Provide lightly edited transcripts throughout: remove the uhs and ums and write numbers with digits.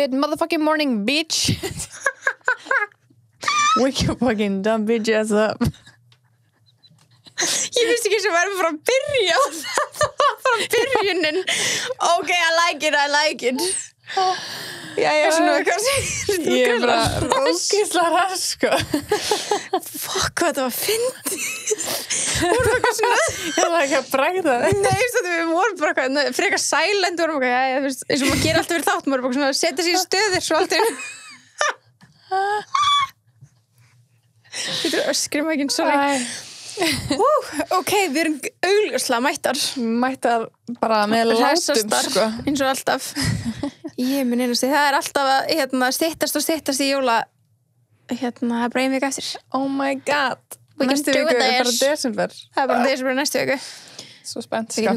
Good motherfucking morning, bitch. Wake your fucking dumb bitch ass up. Ég vissi ekki sem verður frá að byrja það var frá byrjunin. Ok, I like it. Já, ég er svona eitthvað. Ég er bara rókisla rask, sko. Fuck, hvað það var fyndið. Hún var eitthvað svona. Ég var ekki að bragða þig. Nei, við vorum bara eitthvað, frekar silent, vorum eitthvað, já, þú veist, eins og maður gerir alltaf fyrir þátt, maður bara svona, setja sig í stöður, svo allt einu. Þetta öskrim ekki, sorry. Ok, við erum augljóslega mættar bara með látum, sko. Eins og alltaf. Ég mun einast því, það er alltaf að styttast í jóla, bara ein vika eftir. Oh my god. Næstu viku er bara desember. Það er bara desember næstu viku. Svo spennt, sko. Við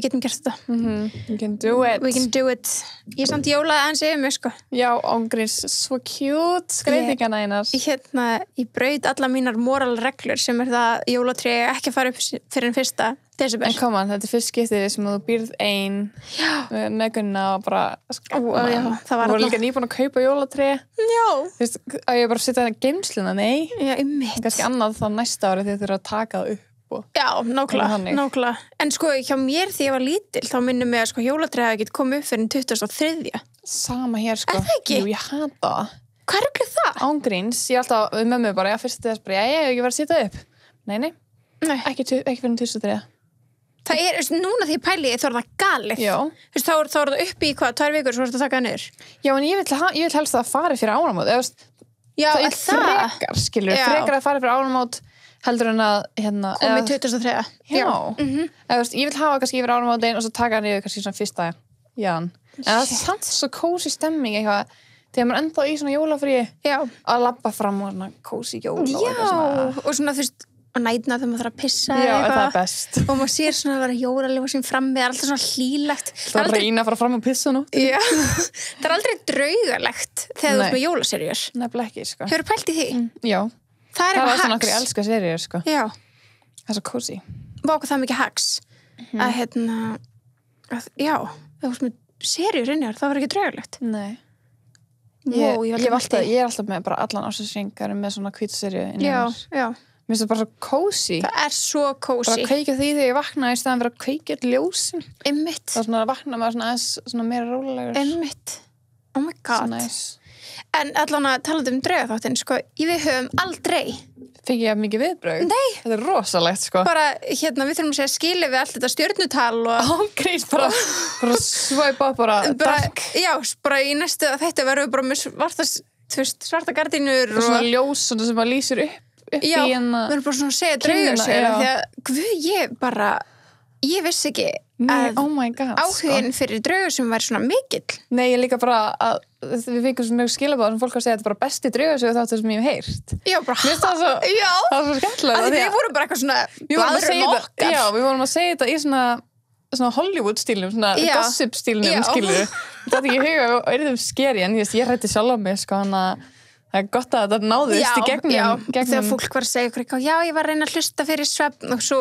getum gert þetta. We can do it. Ég samt jólaði aðeins yfir mig, sko. Já, ángríns, svo cute, skreytingana einar. Ég braut alla mínar moralreglur sem er það jólatré ekki að fara upp fyrir en 1. desember. En koma, þetta er fyrst skiptið sem þú býrð ein með Gunna og bara það var voru líka nýbúin að kaupa jólatré. Já. Þú veist, að ég bara setja það geymsluna, nei. Já, einmitt. Kannski annað þá næsta ári þegar þið eru að taka það upp. Já, nákvæmlega. En sko, hjá mér því ég var lítil, þá minnum mig að sko jólatré hafi ekki komið upp fyrir 23. Sama hér, sko. Er það ekki? Jú, ég hata það. Hvað er það? Ángríns, ég alltaf við mömmu bara, fyrst þess bara, ég hef ekki verið að setja upp. Nei. Ekki fyrir 23. Það er, núna því ég pæli þá er það galið. Já. Þú veist, þá er það upp í 2 vikur svo er þetta að taka það niður. Já, en ég vil helst að það fari fyrir áramót. Já, frekar að fara fyrir áramót heldur en að komið 23. Já. Ég vil hafa kannski yfir áramótin og svo taka það niður kannski svona 1. jan. En það er samt svo kósi stemming eitthvað þegar maður ennþá í svona jólafríi að labba fram og svona kósi jól og svona þú veist og nætna þegar maður þarf að pissa það er best og maður sér svona að vera jólalifa sem frammi það er alltaf svona hlýlegt það er reyna að fara fram og pissa nú það er aldrei draugalegt þegar þú ert með jólaserjur nefnilega ekki, sko. Hefurðu pælt í því? Já, það er svona okkur ég elska serjur, sko. Já. Það er svo kósi Váku það mikið hags að já, það var með serjur inni það var ekki draugalegt Nei ég er alltaf með bara allan ársins með svona hvítaserju inni Já Mér finnst það bara svo kósi. Það er svo kósi. Bara að kveikja því þegar ég vakna í staðan fyrir að kveikja ljósin. Einmitt. Það er svona að vakna með svona aðeins svona meira rólegur. Einmitt. Oh my god. Svo nice. En allan að tala draugaþáttinn, sko, við höfum aldrei. Fikk ég mikið viðbrögð? Nei. Þetta er rosalegt, sko. Bara, við þurfum að segja skilið við allt þetta stjörnutal og... Ángríns, bara swipe up, bara dark. Já, bara í næstu þetta verðum við bara með svarta gardínur og svona ljós sem að lýsir upp já, við erum bara svona að segja draugasögur því að ég vissi ekki að áhugin fyrir draugasögum væri svona mikill. Nei, ég líka bara að við fengum svo mjög skilabáð sem fólk að segja að þetta er bara besti draugasögur þáttur sem ég hef heyrt. Já, bara það var svo skemmtilega. Við vorum bara eitthvað svona við vorum að segja þetta í svona Hollywood stílnum, svona gossip stílnum, skilur við. Þetta ekki huga og erum skeri en ég rætti sjálf á mig, sko, hann að það er gott að þetta náðist í gegnum. Þegar fólk var að segja ykkur, já, ég var að reyna að hlusta fyrir svefn og svo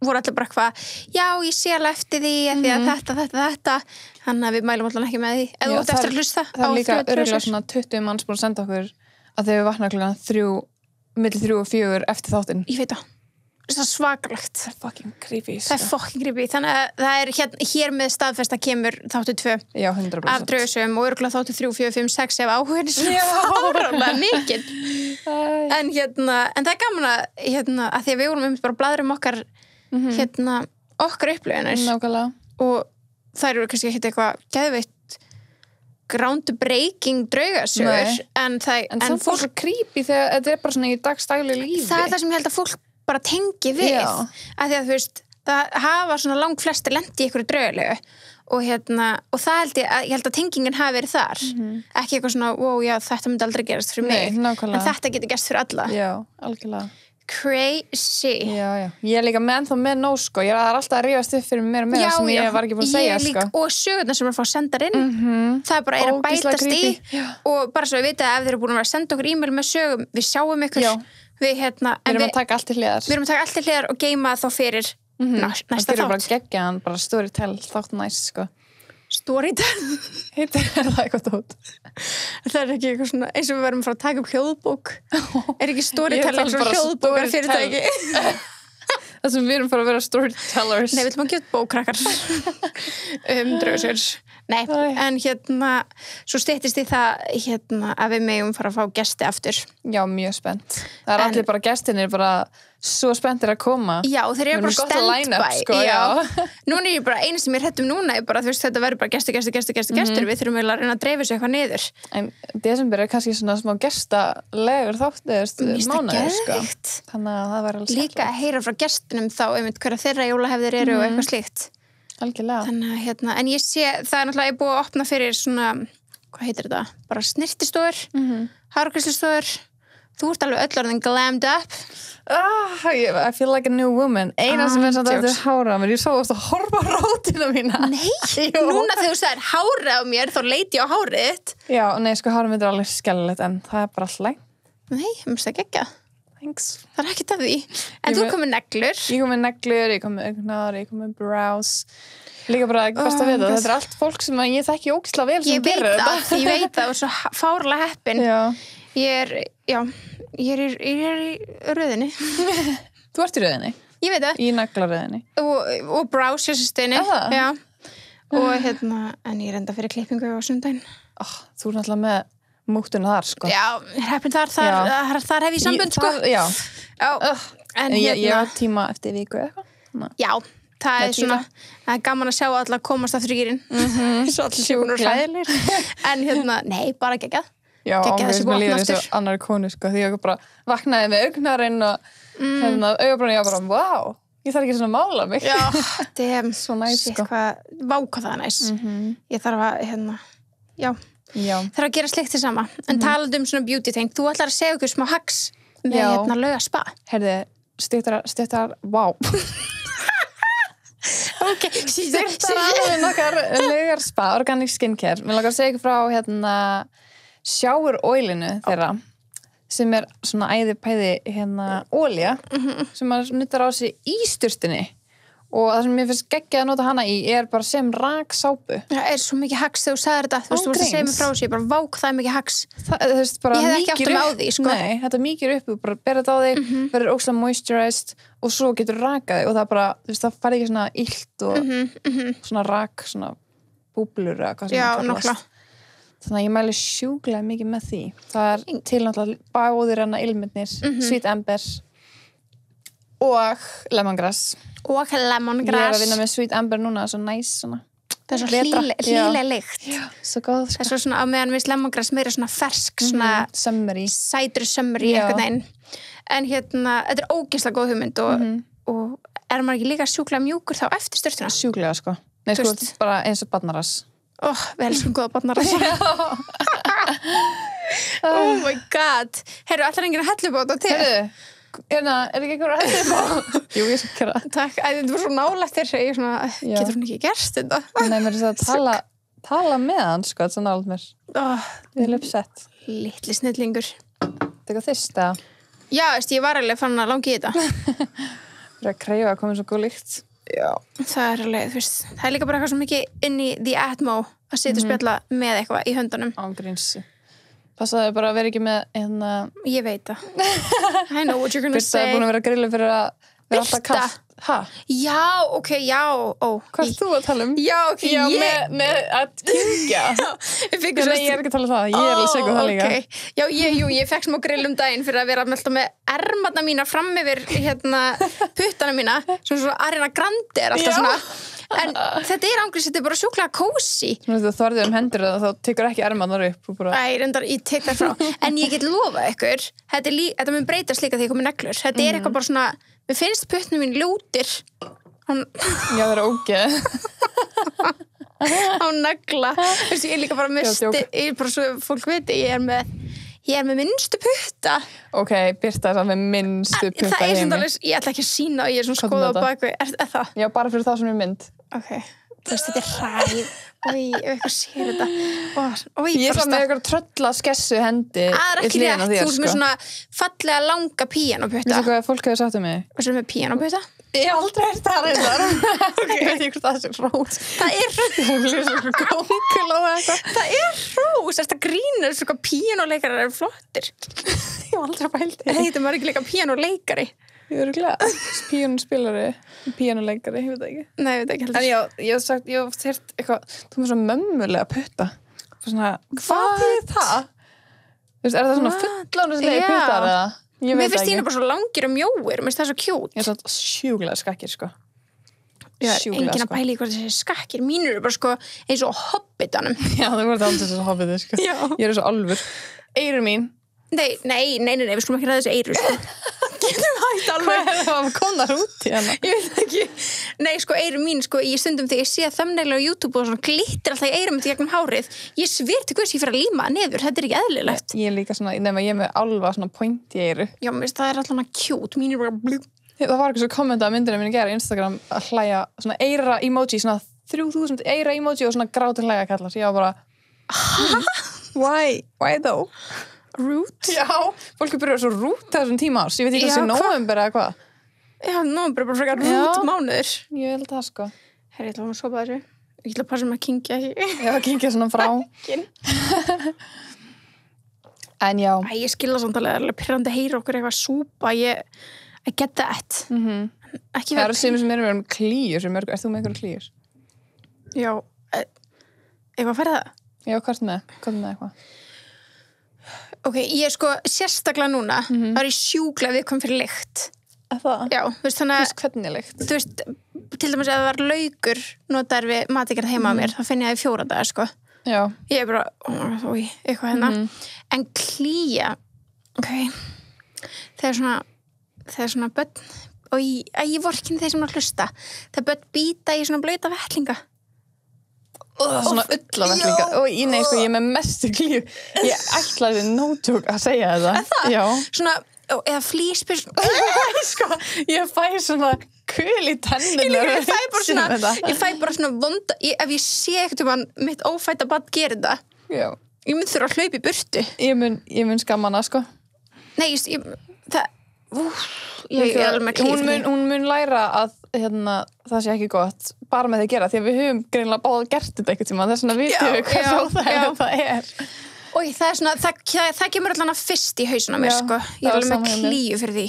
voru allir bara eitthvað, já, ég sé alveg eftir því því að þetta, þannig að við mælum allan ekki með því. Ef þú ert eftir að hlusta. Það er líka örugglega svona 20 manns búin að senda okkur að þegar við vakna klukkan milli 3 og 4 eftir þáttinn. Ég veit það. Það er svakalegt. Það er fucking creepy. Það er fucking creepy. Þannig að það er hér með staðfesta kemur þáttu 2 já, 100%. Af draugasögum og örugglega þáttu 3, 4, 5, 6 ef áhugin er svo fáránlega mikill. En það er gaman að því að við vorum bara blaðrum okkar okkar upplifanir. Nákvæmlega. Og þær eru kannski ekkert eitthvað geðveitt groundbreaking draugasögur en það fólk svo creepy þegar þetta er bara svona í dagstælu lífi. Það er það sem ég held að fólk bara tengi við af því að þú veist, það hafa svona langt flesti lendi í einhverju draugalegu og það ég held að tengingin hafi verið þar ekki eitthvað svona, wow, já, þetta myndi aldrei gerast fyrir mig, en þetta getur gerst fyrir alla. Já, algjörlega. Crazy. Já. Ég er líka með nóg, ég er alltaf að rífast upp fyrir mér og meira sem ég var ekki búin að segja, sko. Og sögurnar sem er að fá sendar inn það er bara að bætast í og bara svo við vita að ef þeir eru búin að vera að senda okkur e-mail með sögum, við sjáum ykkur við erum að taka allt til hliðar og geima þá fyrir næsta þátt. Það er bara geggjaðan, bara storytell þátt næst, sko. storytelling. Heitir það eitthvað tótt? Það ekki eitthvað svona, eins og við verðum frá að taka upp hljóðbók. Ekki storytelling svo hljóðbókar fyrirtæki? Það sem við erum bara að vera storytellers. Nei, við ætlum að gefa bókrakkar. Draugsir. Nei, en svo styttist í það að við megum fara að fá gesti aftur. Já, mjög spennt. Það allir bara gestinir bara svo spenntir að koma. Já, þeir eru bara stand-by. Sko, já. Núna er ég bara, eina sem ég hrættum núna er bara, þú veist, þetta verður bara gestur. Við þurfum að reyna að dreifa sig eitthvað niður. En desember er kannski svona smá gestalegur mánuður, sko. Þannig að það var alveg líka að heyra frá gestunum þá hverja þeirra jólahefðir eru og eitthvað slíkt. Algjörlega. Þannig að en ég sé, það er náttúrulega búið að opna fyrir svona, hvað heitir þetta? Bara snirtistofur, hárgreiðslustofur. Þú ert alveg öll orðin glammed up. I feel like a new woman. Eina sem er samt eftir hára á mér. Ég sá að horfa á rótina mína. Nei, núna þegar þú sagðir hárið á mér, þá leiti ég á hárið þitt. Já, nei, sko, hárið mitt er alveg skellilegt, en það er bara alltaf. Nei, ég myndi ekki ekki. Thanks. Það er ekkert af því. En þú kom með neglur. Ég kom með neglur, ég kom með augnar, ég kom með brows. Líka bara best að vita, þetta er allt fólk sem ég þekki ógeðslega vel sem gerir þetta. Ég veit það, og svo fárlega heppin. Ég er í röðinni. Þú ert í röðinni? Ég veit það. Í naglaröðinni. Og browsesystinni. Já. Og en ég er enda fyrir klippingu á sundaginn. Þú er náttúrulega með múttuna þar, sko. Já, heppin þar hef ég sambund, sko. Já. En ég var tíma eftir viku eitthvað. Já. Það er svona, það er gaman að sjá alla komast af þrýrin. Svo allir sjónur hlæðilir. En nei, bara geggjað. Já, ángriðis með líður þessu annari konu, sko, því ég bara vaknaði með augnarinn og augabrúnin, ég bara, wow, ég þarf ekki svona að mála mig. Já, þetta er svo næs, sko. Váka það næs. Ég þarf að, þarf að gera slikt til sama. En talað svona beauty thing, þú ætlar að segja okkur smá hacks með Laugaspa. Herði, stuttar, wow. Ok, stuttar alveg nokkar Laugaspa, organic skincare. Mér langar að segja ykkur frá shower oilinu þeirra sem er svona æðipæði olía sem maður nuttar á sig í sturtunni og það sem mér finnst geggjað að nota hana í er bara sem raksápu. Það er svo mikið hacks þegar þú sagðir þetta, þú veist, þú varst að segja mig frá þessu, ég bara vák það er mikið hacks. Ég hefði ekki átt með á því, sko. Nei, þetta mýkir upp, þú bara berð þetta á þig, verður ógeðslega moisturized og svo getur rakað þig og það bara, þú veist, það fari ekki svona illt og svona rak, svona búblur eða hvað sem það kallast. Þannig að ég mæli sjúklega mikið með því. Það er til náttúrulega báðir ilmennir, Sweet Amber og Lemongrass. Og Lemongrass. Ég er að vinna með Sweet Amber núna, svo næs svona. Það er svo hlýleg lykt. Já, svo góð. Það er svo svona, á meðan við Lemongrass meira svona fersk, svona summery. Sætri summery eitthvað neginn. En þetta er ógeðslega góð hugmynd og er maður ekki líka sjúklega mjúkur þá eftir sturtuna? Sjúklega, sko. Nei, sko, bara eins og barnarass. Við elskum góða barnarass. Oh my god. Heyrðu, allar enginn að hellubóta til? Heyrðu, er ekki einhver að hellubóta? Jú, ég skal gera. Takk, þetta var svo nálægt þér ég svona, getur hún ekki gerst þetta? Nei, mér er það að tala með hann, sko, þetta er svo nálægt mér. Við erum uppsett. Litli snillingur. Þetta er eitthvað þyrst, eða? Já, ég var alveg fann að langi í þetta. Það er að kreyfa að koma svo góð lykt. Já. Það er alveg, þú veist, það er líka bara eitthvað svo mikið inn í the atmo að setja og spjalla með eitthvað í höndunum. Ángríns. Passaðu bara að vera ekki með Ég veit það. I know what you're gonna say. Birta er búin að vera grillu fyrir að vera alltaf kalt. Já, ok, já. Hvað er þú að tala um? Já, ok, með að kynkja. Ég er ekki að tala um það, ég er alveg segur það líka. Já, ég fekk smá grill daginn fyrir að vera með ermarna mína fram yfir puttana mína, svona Ariana Grande er alltaf svona. En þetta er ángriðs, þetta er bara sjúklega kósi. Þú þorðir hendur og þá tekur ekki ermarnar upp. Reyndar, ég tek það frá. En ég get lofað ykkur, þetta mun breytast líka þegar ég kom með neglur. Þetta er eitthvað bara svona, mér finnst puttnum mín ljótir. Já, það er ógeð. Á negla. Ég er líka bara bara svo fólk veit, ég er með minnstu putta. Ok, Birta er það með minnstu putta það er svona alveg, ég ætla ekki að sína og ég er svona skoða á bakvið. Er það? Já, bara fyrir þá sem er mynd. Ok. þetta hræð eitthvað sér þetta ég er með eitthvað trölla skessu hendi það er ekki rétt, þú ert með svona fallega langa píanóputta veistu hvað fólk hefur sagt um mig? Varstu með píanóputta? Ég hef aldrei heyrt það reyndar ég veit ekki hvort það er hrós það er hrós þetta grínur svona píanóleikarar eru flottir ég hef aldrei pælt heitir maður ekki líka píanóleikari ég er glæð píanóspilari píanóleikari, ég veit það ekki nei, ég veit ekki heldur en ég hef heyrt eitthvað þú með svona mömmulega putta svona, hvað er það? Þú veist, er það svona fullánuslega puttar eða? Mér finnst þínu bara svo langir og mjóir mér finnst það svo kjút ég er svo sjúklega skakkir sko enginn að pæla í hvað þessi skakkir mínur eru bara sko eins og hobbitanum já, það voru aldrei þessi hobbiti sko ég er svo alvur eyrur mín nei, við skulum ekki ræða þessi eyru sko getum hægt alveg hvað er það að koma út í hana? Ég veit ekki nei, sko, eyru mín, sko, ég stundum þegar ég sé thumbnail á YouTube og svona glittir alltaf í eyrum til gegnum hárið ég sver til hvers ég fyrir að líma neður þetta er ekki eðlilegt ég er líka svona, nema ég er með alva svona point í eyru já, mér finnst það er alltaf cute mín er bara blub það var eitthvað svo kommenta að myndina mín að gera í Instagram að hlæja svona eyra emoji svona 3000 eyra emoji og svona grátur hlæja kallar ég var bara why though? Rude? Já, fólk er byrjað svo rude þessum tíma árs ég veit ekki hvað sem nóvember eða hvað já, nóvember er bara frekar rude mánuður ég held það sko herri, ég ætla að sopa þessu ég ætla að passa mig að kynkja ekki já, kynkja svona frá en já ég skilða samtalið, það er alveg pirrandi að heyra okkur eitthvað súpa I get that ekki það eru sem eru með klíur ert þú með einhverju klíur? já, eitthvað færði það? já, hvað með eitthvað? ok, ég sko sérstaklega núna það er ég sjúklega viðkvæm fyrir lykt það? já, þú veist þannig að hvernig lykt? þú veist, til dæmis ef það var laukur notaður við matigerð heima á mér þá finn ég það í 4 daga sko já ég er bara, eitthvað hérna en klía ok, þegar svona börn og ég vorkinn þeir sem að hlusta þegar börn býta í svona blauta vettlinga svona ullavettlinga og nei, sko, ég er með mestu klíu ég ætlaði no joke að segja þetta já svona, eða flíspir sko, ég fæ svona kul í tennunar ég fæ bara svona vonda ef ég sé eitthvað mitt ófæta barn gerir þetta já. ég mun þurfa að hlaupa í burtu ég mun skamma hana sko nei, hún mun læra að það sé ekki gott bara með því að gera því að við höfum greinilega báða gert þetta einhvern tíma þess vegna vitum við hvað það er og það er svona það kemur allan að fyrst í hausuna mér sko ég er alveg með klíu fyrir því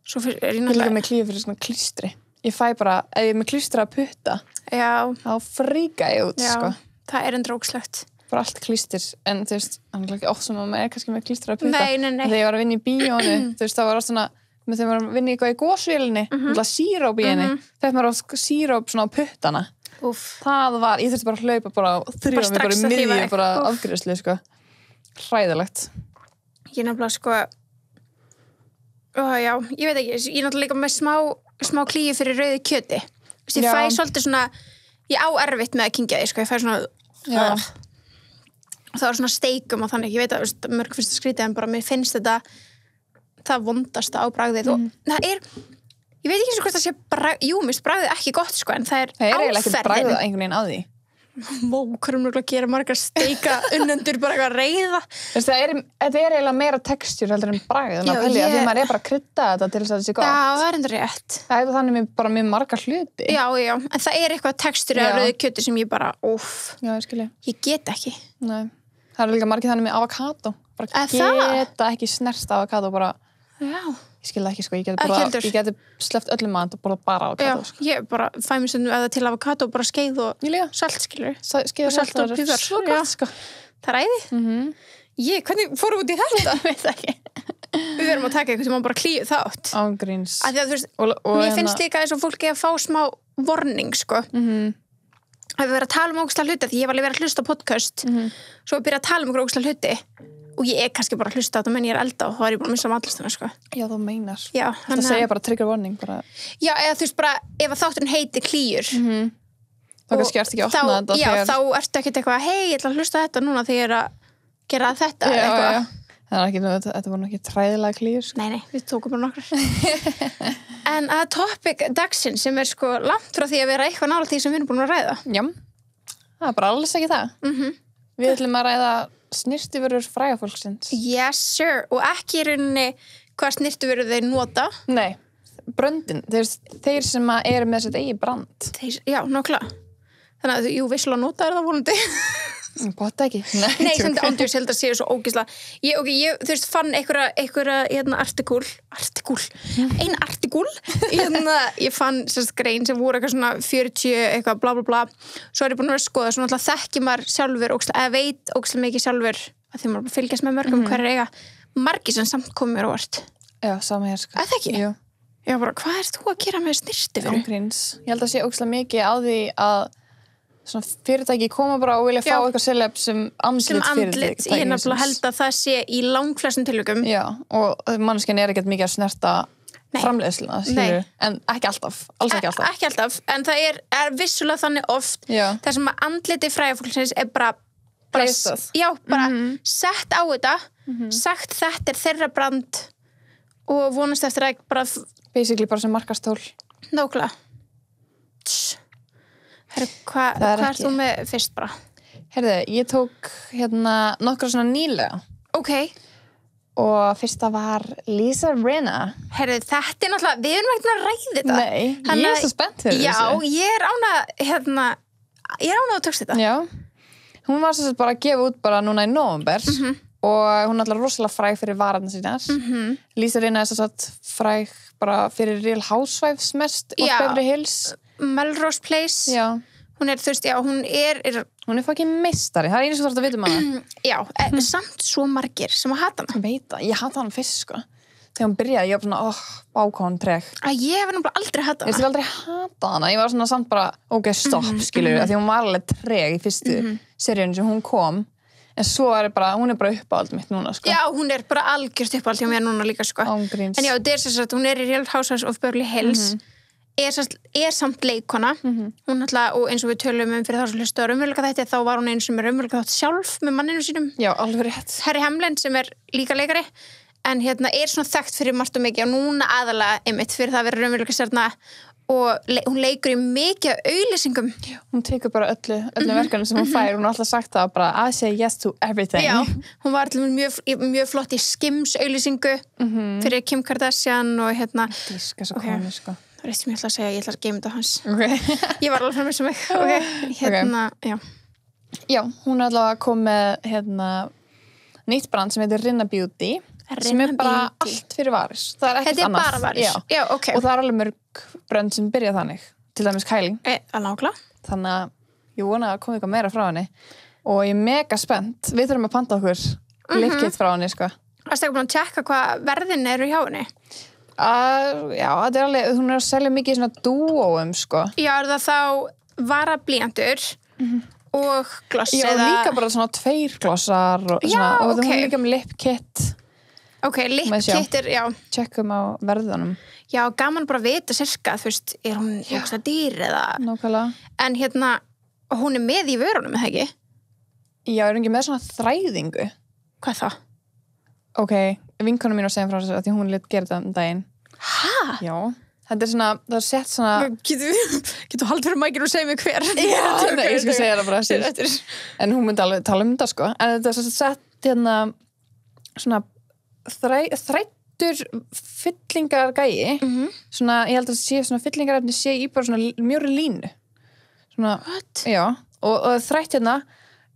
svo er ég líka með klíu fyrir svona klístri ég fæ bara, ef ég er með klístra að putta þá fríka ég út sko það er ógeðslegt bara allt klístir en þú veist, hann er ekki oft sem maður er kannski með klístra að putta nei. þegar ég var að vinna í bíónu þú veist, það var svona þegar maður var að vinna eitthvað í gósvélinni síróp í henni, þegar maður var síróp svona á puttana það var, ég þurfti bara að hlaupa bara og þrýfa mig bara í miðju bara afgreiðslu sko hræðilegt ég nefnilega sko já, ég veit ekki, ég er náttúrulega líka með smá klíu fyrir rauðu kjöti ég fæ svolítið svona ég á erfitt með að kynkja því sko, ég fæ svona það var svona steikum og þannig, ég veit að mörg fyrst að skrítið en bara mér finnst þetta það vondasta á bragðið og það er, ég veit ekki eins og hvort það sé mér finnst bragðið ekki gott sko en það er eiginlega ekki bragðið einhvern veginn á því hverjum að gera margar steika unnendur bara eitthvað reiða þetta er eiginlega meira textúr heldur en bragðið því maður er bara að krydda þetta til þess að það sé gott það er endur rétt það er þannig bara með margar hluti já, en það er eitthvað textúr eða rauðu kjöti sem ég bara, ég get ekki nei. Það er líka margir þannig með avokado bara geta ekki snerst avokado bara ég skil það ekki sko ég geti sleppt öllum mat og bara avokado sko. ég bara fæ mér stundum eða til avokado bara skeið og salt skilur skeið og salt og pipar svo gott sko það er æði hvernig fórum við út í þetta veit ekki við verðum að taka eitthvað sem má bara klíu þátt ángríns að þú veist mér finnst líka eins og fólki að fá smá warning sko að við verðum að tala ógeðslega hluti því ég var alveg verið að hlusta á podcast svo við byrja að tala okkur ógeðslega hluti og ég er kannski bara að hlusta á þetta menn ég er elda og þá er ég bara að missa matlistuna sko já þú meinar það segja bara trigger warning bara. já eða þú veist bara ef að þátturinn heiti klíur þá kannski ertu ekki að opna þetta já þá ertu ekkert eitthvað hei ég ætla að hlusta þetta núna þegar ég er að gera þetta það er ekki þetta voru ekki træðilega klíur sko. nei við tókum bara nokkrar En að topic dagsins sem sko langt frá því að vera eitthvað nálægt því sem við erum búin að ræða. Já, það bara alls ekki það. Við ætlum að ræða snyrtivörur frægafólksins. Yes, sir. Og ekki í rauninni hvað snyrtivörur þeir nota. Nei, bröndin. Þeir sem eru með sitt eigi brand. Já, nákvæmlega. Þannig að jú, vissulega nota það vonandi. Bóta ekki. Nei, sem þetta ándjurs held að séu svo ógisla. Ég þú veist, fann einhverja artikúl. Ein artikúl. Ég fann sérst grein sem voru eitthvað svona 40, eitthvað bla bla bla. Svo ég búin að vera að skoða, svo náttúrulega þekki maður sjálfur, eða veit ógislega mikið sjálfur, að því maður fylgjast með mörgum hver eiga. Margir sem samt komið mér á óvart. Já, sama hér sko. Það ekki? Jú. Já, bara, hvað ert þú að gera með snyrtivöru? Ángríns. Ég held að sé ógislega mikið á því að svona fyrirtæki koma bara og vilja fá eitthvað celeb sem andlit fyrirtæki. Ég nefnilega held að það sé í langflestum tilvikum. Já, og manneskjan ekkert mikið að snerta framleiðsluna, skilur, en ekki alltaf, alls ekki alltaf. Ekki alltaf, en það er vissulega þannig oft, það sem að andliti frægafólksins er bara sett á þetta, sagt þetta er þeirra brand og vonast eftir að bara basically bara sem markastól. Nákvæmlega. Hvað ert þú með fyrst bara? Heyrðu, ég tók nokkra svona nýlega. Ok. Og fyrsta var Lisa Rinna. Heyrðu, þetta er náttúrulega, við erum ekkert að ræða þetta. Nei, ég er svo spennt fyrir þessu. Já, ég er ánað að tókst þetta. Já. Hún var svo bara að gefa út bara núna í nóvember og hún er alltaf rosalega fræg fyrir vararnar sínar. Lisa Rinna er svo satt fræg bara fyrir Real Housewives mest og Beverly Hills. Melrose Place. Já. Hún er, þú veist, já, hún er fucking meistari. Það er einu sem þú þarft að vita um hana. Já, samt svo margir sem að hata hana. Ég veit það. Ég hata hana fyrst, sko. Þegar hún byrjaði, ég var svona, bákón treg. Ég hef náttúrulega aldrei hata hana. Ég hef aldrei hata hana. Ég var svona samt bara, ok, stopp, skilur. Því hún var alveg treg í fyrstu seríunni sem hún kom. En svo er hún er bara uppáhald mitt núna, sko. Já, hún er bara algjörst uppáhald hjá mér núna líka, sko. Ángríns. En já, þetta er sem sagt, hún er í Real Housewives of Beverly Hills. Er samt leikona. Hún alltaf, og eins og við tölum fyrir þá sem hlustu á raunveruleika þætti, þá var hún einu sem er raunveruleika þátt sjálf með manninu sínum. Já, alveg rétt. Harry Hamlin sem er líka leikari, en er svona þekkt fyrir margt og mikið og núna aðalega einmitt fyrir það að vera raunveruleika stjarna og hún leikur í mikið auglýsingum. Hún tekur bara öllu verkanum sem hún fær. Hún har alltaf sagt það bara, I say yes to everything. Já, hún var mjög flott í Skims auglýsingu fyrir Kim Kardashian og Díska svo konu, sko. Það er eitt sem ég ætla að segja, ég ætla að geima þetta hans. Okay. Ég var alveg frá mér sem mig. Já, hún er allavega komið nýtt brand sem heitir Rinna Beauty. Sem er bara allt fyrir varis. Það er ekkert annað. Þetta er bara varis. Já, ok. Og það er alveg mörg brand sem byrja þannig. Til dæmis Kylie. Nákvæmlega. Þannig að ég vona að koma eitthvað meira frá henni. Og ég er mega spennt. Við þurfum að panta okkur lipkit frá henni, sko. Varstu ekki búin að tjekka hvað verðin eru hjá henni? Já, þetta er alveg, hún er að selja mikið í svona dúóum, sko. Já, er það þá varablýantur og gloss eða... Já, líka bara svona 2 glossar og svona, og hún er líka með lipkit. Ok, lipkit já. Tjekkum á verðunum. Já, gaman bara að vita sirka, þú veist, er hún ógeðslega dýr eða... Nákvæmlega. En hún er með í vörunum, eða ekki? Já, er hún ekki með svona þræðingu? Hvað það? Ok, vinkonu mín var að segja frá þessu að því hún lit gera þetta daginn. Hæ? Já. Þetta er svona, það er sett svona... Getur haldið fyrir mækir og segja mig hver? Já, nei, ég skal segja það bara eftir. En hún myndi alveg tala um þetta, sko. En þetta er sett svona þrættur fyllingar gæi. Svona, ég held að sé svona fyllingarefni sé í bara svona mjög línu. Svona, what? Já, og þrætt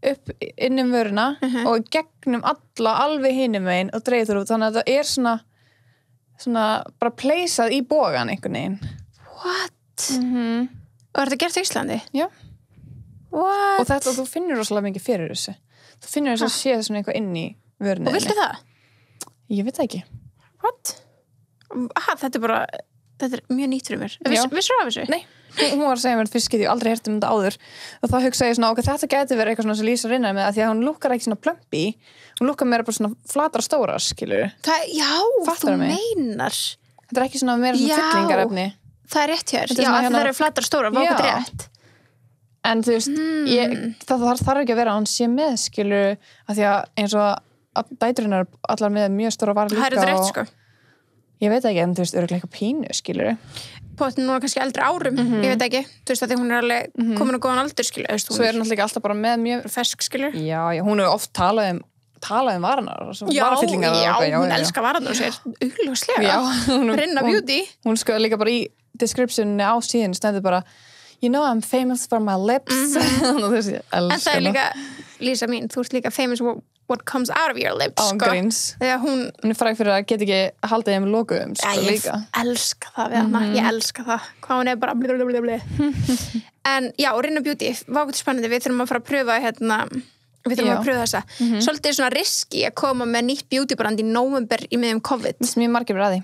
upp inn vöruna og gegnum alveg hinum megin og dreifður út, þannig að það er svona bara pleysað í bogan einhvern veginn. What? Og er þetta gert í Íslandi? Já. What? Og þetta, þú finnur rosalega mikið fyrir þessu. Þú finnur þess að sé svona eitthvað inn í vörunni. Og viltu það? Ég veit það ekki. What? Þetta er mjög nýtt fyrir mér. Vissirðu af þessu? Nei. Hún var að segja mér fyrst get ég aldrei heyrt um þetta áður og þá hugsaði ég svona, ok, þetta gæti verið eitthvað svona sem Lisa Rinna með að því að hún lukkar ekki svona plumpi, hún lukkar meira bara svona flatar og stórar, skilur. Já, þú meinar. Þetta er ekki svona meira svona fyllingarefni. Það er rétt hér. Já, það eru flatar og stórar, var okkur rétt. En þú veist, það þarf ekki að vera að hún sé með, skilur, að því að eins og dæturinnar allar með mjög stóra var líka. Það er rétt, sko. Ég veit ekki, en þú veist, örugglega eitthvað pínu, skilurðu. Pottin núna kannski eldri árum, ég veit ekki, þú veist að því hún alveg komin á góðan aldur, skilurðu. Svo náttúrulega alltaf bara með mjög fersk, skilurðu. Já, hún hefur oft talað um varanar og varafyllingar. Já, hún elskar varanar og sér augljóslega. Rinna Beauty. Hún sko líka bara í descriptionni á síðan stendur bara You know I'm famous for my lips. En það er líka, Lísa mín, þú ert líka famous what comes out of your lips, sko. Þegar hún er fræg fyrir að geta ekki haldið þeim lokuðum, sko, líka. Ég elska það við hana, ég elska það. Hvað hún er bara blablabla. En já, Rinna Beauty, vákvæmt spennandi, við þurfum að fara að pröfa við þurfum að pröfa þessa. Svolítið svona riski að koma með nýtt beautybrand í nóvember í miðjum COVID. Mjög margir verið að því.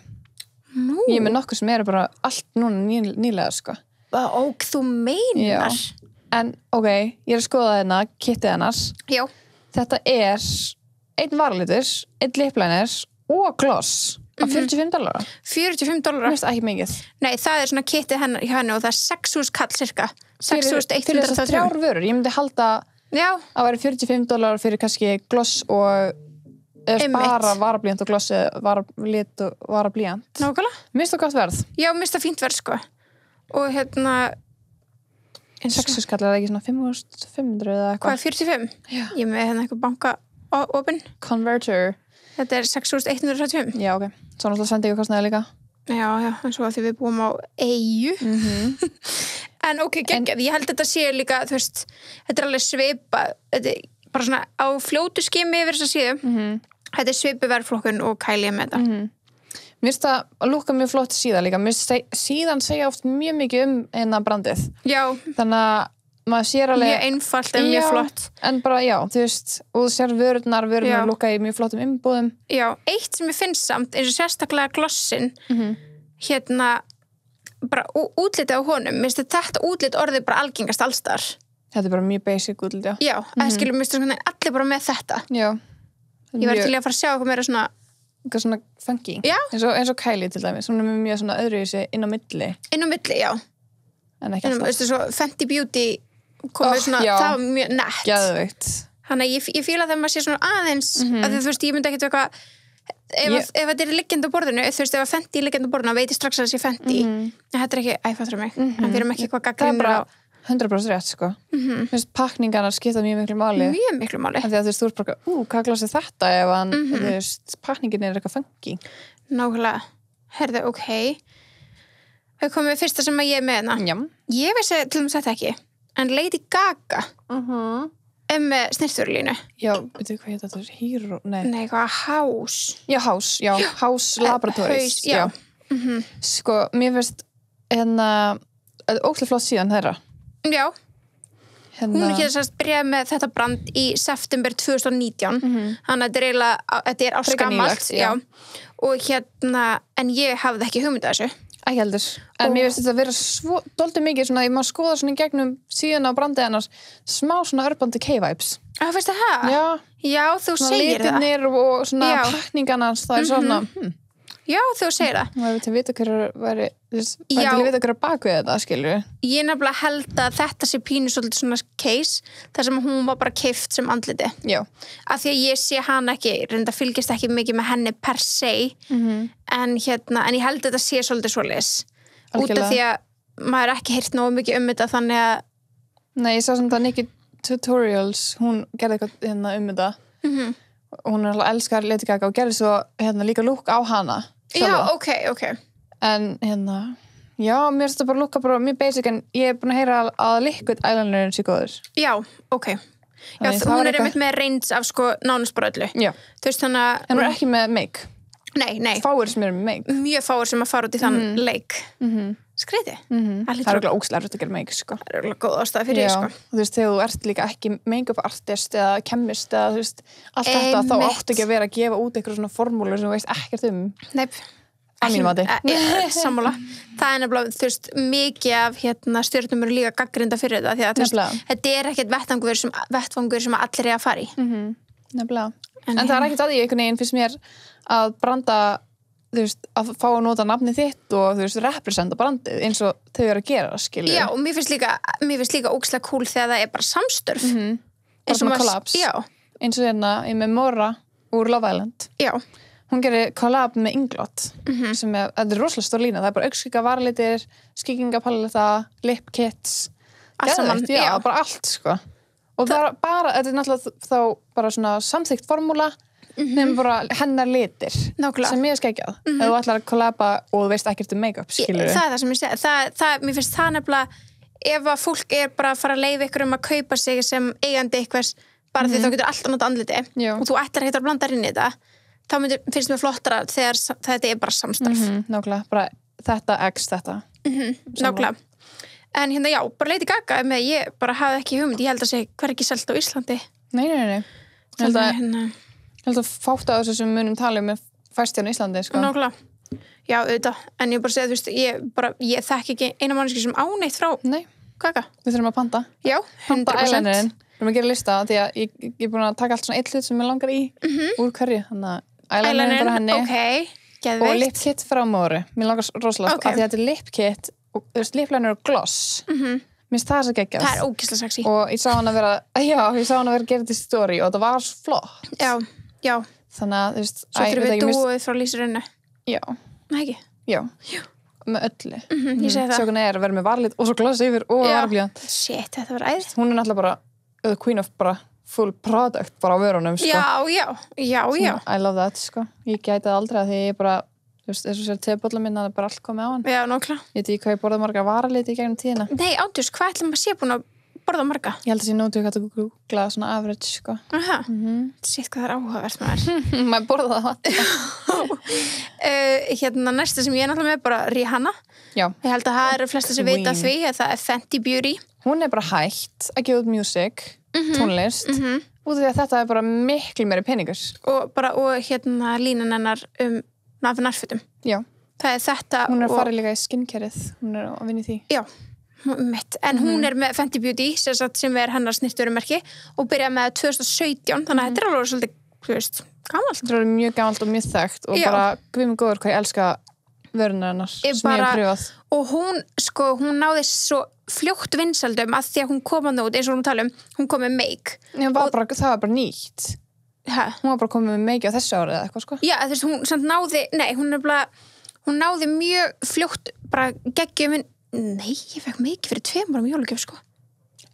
Ég er með nokkuð sem eru bara allt núna nýlega, sko. Og þú meinar? Já. En, ok, ég er að skoða hérna, kittið hennars. Já. Þetta er 1 varalitur, 1 lippliner og gloss á $45. $45? Mér finnst ekki mikið. Nei, það er svona kittið henni og það er 6.000 kall cirka. 6.100. Fyrir þessar 3 vörur. Ég myndi halda að væri $45 fyrir kannski gloss og bara varablíjant og gloss eða varalit og varablíjant. Nákvæmlega. Mér finnst það gott verð. Já, mér finnst það fínt verð, sko. Og 6 skall er ekki svona 5.500 eða eitthvað. Hvað er 45? Já. Ég er með hérna eitthvað banka opin. Converter. Þetta er 6.175. Já, ok. Svo náttúrulega sendi ég kostnaði líka. Já, en svo að því við búum á eyju. En ok, geggjað. Ég held að þetta sé líka, þú veist, þetta er alveg svipað. Þetta er bara svona á fljótu skimi yfir þess að síðu. Þetta er svipu verðflokkun og Kylie með þetta. Mér finnst það að lúka mjög flott síðan líka. Mér finnst síðan segja oft mjög mikið hérna brandið. Já. Þannig að maður sér alveg... Mjög einfalt en mjög flott. En bara, já, þú veist, og þú sér vörurnar lúka í mjög flottum umbúðum. Já, eitt sem ég finnst samt, eins og sérstaklega glossin, hérna, bara útlitið á honum. Mér finnst þetta útlit orðið bara algengast allstar. Þetta er bara mjög basic útlit, já. Já, skilur, mér finnst allir bara með þetta. Já. Ég var til að fara að sjá eitthvað meira svona eitthvað svona funky. Já. Eins og Kylie til dæmis. Hún er með mjög svona öðruvísi inn á milli. Inn á milli, já. En ekki alltaf. Veistu, svo Fenty Beauty komið svona, það var mjög nett. Geðveikt. Þannig að ég fíla þegar maður sé svona aðeins, að þú veist, ég myndi ekkert eitthvað, ef þetta er liggjandi á borðinu, þú veist, ef að Fenty er liggjandi á borðinu, þá veit ég strax að það sé Fenty. En þetta er ekki, fattur mig, en við erum ekki eitthvað gagnrýnir á 100% rétt, sko. Mér finnst pakningarnar skipta mjög miklu máli. Mjög miklu máli. Því að þú veist bara, hvað glas er þetta ef hann, þú veist, pakningin er eitthvað funky. Nákvæmlega. Herðu, ok. Við komum við fyrsta sem að ég er með hérna. Já. Ég vissi til dæmis þetta ekki, en Lady Gaga með snirturlínu. Já, veitu hvað hétt þetta? Hero? Nei, hvað? House. Já, House Laboratories. Já. Sko, mér finnst ógeðslega flott síðan þeirra. Já. Hún getur sérst byrjað með þetta brand í september 2019. Þannig að þetta er eiginlega, þetta er áskamalt. Já. Og en ég hafði ekki hugmynd að þessu. Ekki heldur. En mér finnst þetta að vera svo doldið mikið svona, ég má skoða svona í gegnum síðan á brandið hennars, smá svona Urban Decay vibes. Finnst það? Já. Já, þú segir það. Svona litirnir og svona pakningarnar, það er svona, Já, þú segir það. Maður veit að vita hver bakvið þetta, skilur við. Ég nefnilega held að þetta sé pínu svolítið svona case, þar sem hún var bara keypt sem andliti. Já. Af því að ég sé hana ekki, reynda fylgist ekki mikið með henni per se, en ég held að þetta sé svolítið svoleiðis. Út af því að maður ekki heyrt nógu mikið þetta, þannig að... Nei, ég sá sem það Nikki Tutorials, hún gerði eitthvað þetta. Hún er elskar Lady Gaga og gerði svo líka lúk á hana. Já, ok. En já, mér finnst það bara lúka bara mjög basic, en ég er búin að heyra að liquid eyelinerinn sé góður. Já, ok. Já, hún er einmitt með range af sko nánast bara öllu. Já. Þú veist þannig að... En hún er ekki með make. Nei. Fáir sem eru með make. Mjög fáir sem að fara út í þann leik. Skreiti. Það er örugglega ógeðslega erfitt að gera make, sko. Það er örugglega góð ástæða fyrir því, sko. Og þú veist, þegar þú ert líka ekki make-up artist eða chemist eða þú veist, allt þetta, þá áttu ekki að vera að gefa út eitthvað svona formúlur sem þú veist ekkert um. Nei. Að mínu mati. Sammála. Það er nefnilega, þú veist, mikið af stjörnum eru líka gagnrýnda fyrir þetta, því að þú veist, þetta er ekkert vettvangur sem allir er að fara í. Nefnilega. En það er ekkert að því einhvern veginn fyrst mér að branda, þú veist, að fá að nota nafnið þitt og þú veist, representa brandið eins og þau eru að gera, skilur. Já, og mér finnst líka ógeðslega cool þegar það er bara samstörf. Bara svona kollaps. Já. Eins og ég með Mora úr Love Island. Já. hún gerir collab með Inglot sem þetta rosalega stór lína, það bara augskika varalitir, skikingapaletta, lip kits allt saman, já, bara allt sko og bara, þetta náttúrulega þá bara svona samþykkt formúla nefnum bara hennar litir Nákvæmlega. sem ég skeggjað ef þú ætlar að collaba og þú veist ekkert make-up skilur það sem ég segi, mér finnst það nefnilega ef að fólk bara að fara að leyfa ykkur að kaupa sig sem eigandi einhvers bara því þá getur alltaf nátt andliti og þú ætlar að blanda inn í þetta þá finnst mér flottara þegar þetta bara samstarf nákvæmlega, bara þetta x þetta nákvæmlega en hérna já, bara Lady Gaga með ég bara hafði ekki hugmynd, ég held að segja hver ekki selt á Íslandi nei ég held að fátt á þessu sem munum tala með fæst hérna í Íslandi sko. nákvæmlega, já auðvitað en ég bara segja, þú veist, ég þekki ekki eina manneski sem áneitt frá Gaga við þurfum að panta já, 100% eyelinerinn, við þurfum að gera lista því að ég er búin að taka allt svona eitt hlut sem ég langar í úr hverju, þannig að eyelinerinn bara henni okay. og lip kit frá Móru, mér langar rosalega af því að þetta er lip kit og þú veist, lip liner og gloss minnst það svo geggjast það ógeðslega sexy og ég sá hann að vera að gera þetta í story og þetta var svo flott já þannig að þú veist svo þurfum við dúið frá Lísirunni já já með öllu ég segi það sjókun er að vera með varlit og svo gloss yfir og varblíðan shit, þetta var æðið hún er náttúrulega bara queen of bara full product bara á vörunum sko. já I love that sko ég gæti það aldrei að því ég bara þú veist þess að sér tebólla minna það er bara allt komið á hann já, nokkla ég veit ekki hvað ég borða marga varaliti í gegnum tíðina nei, ándjús, hvað ætlum að sé búin að borða marga? Ég held að sé nótug að googla svona average sko. Sitt hvað það er áhugavert maður. Maður borða það. Hérna næsta sem ég er náttúrulega með bara Rihanna. Já. Ég held að það eru flesta sem vita því að það er Fenty Beauty. Hún er bara hætt að gefa út music, tónlist, út af því að þetta er bara miklu meiri peningur. Og hérna línan hennar nærfötum. Já. Það er þetta. Hún er að fara líka í skincareið. Hún er að vinna í því. Já. En hún er með Fenty Beauty sem er hennar snirturumerki og byrjaði með 2017 þannig að þetta er alveg svolítið, þú veist, gamalt. Þetta er mjög gamalt og mjög þekkt og bara guð mig góður hvað ég elska vörunar hennar sem ég hef pröfað. Og hún náði svo fljótt vinsældum að því að hún kom að nút, eins og hún tala hún kom með make. Það var bara nýtt. Hún var bara komið með make á þessu árið eða eitthvað sko. Já, þess hún samt náði, hún náði mjög fljótt bara geggjum. Nei, ég fekk mikið fyrir 2 árum í jólagjöf sko.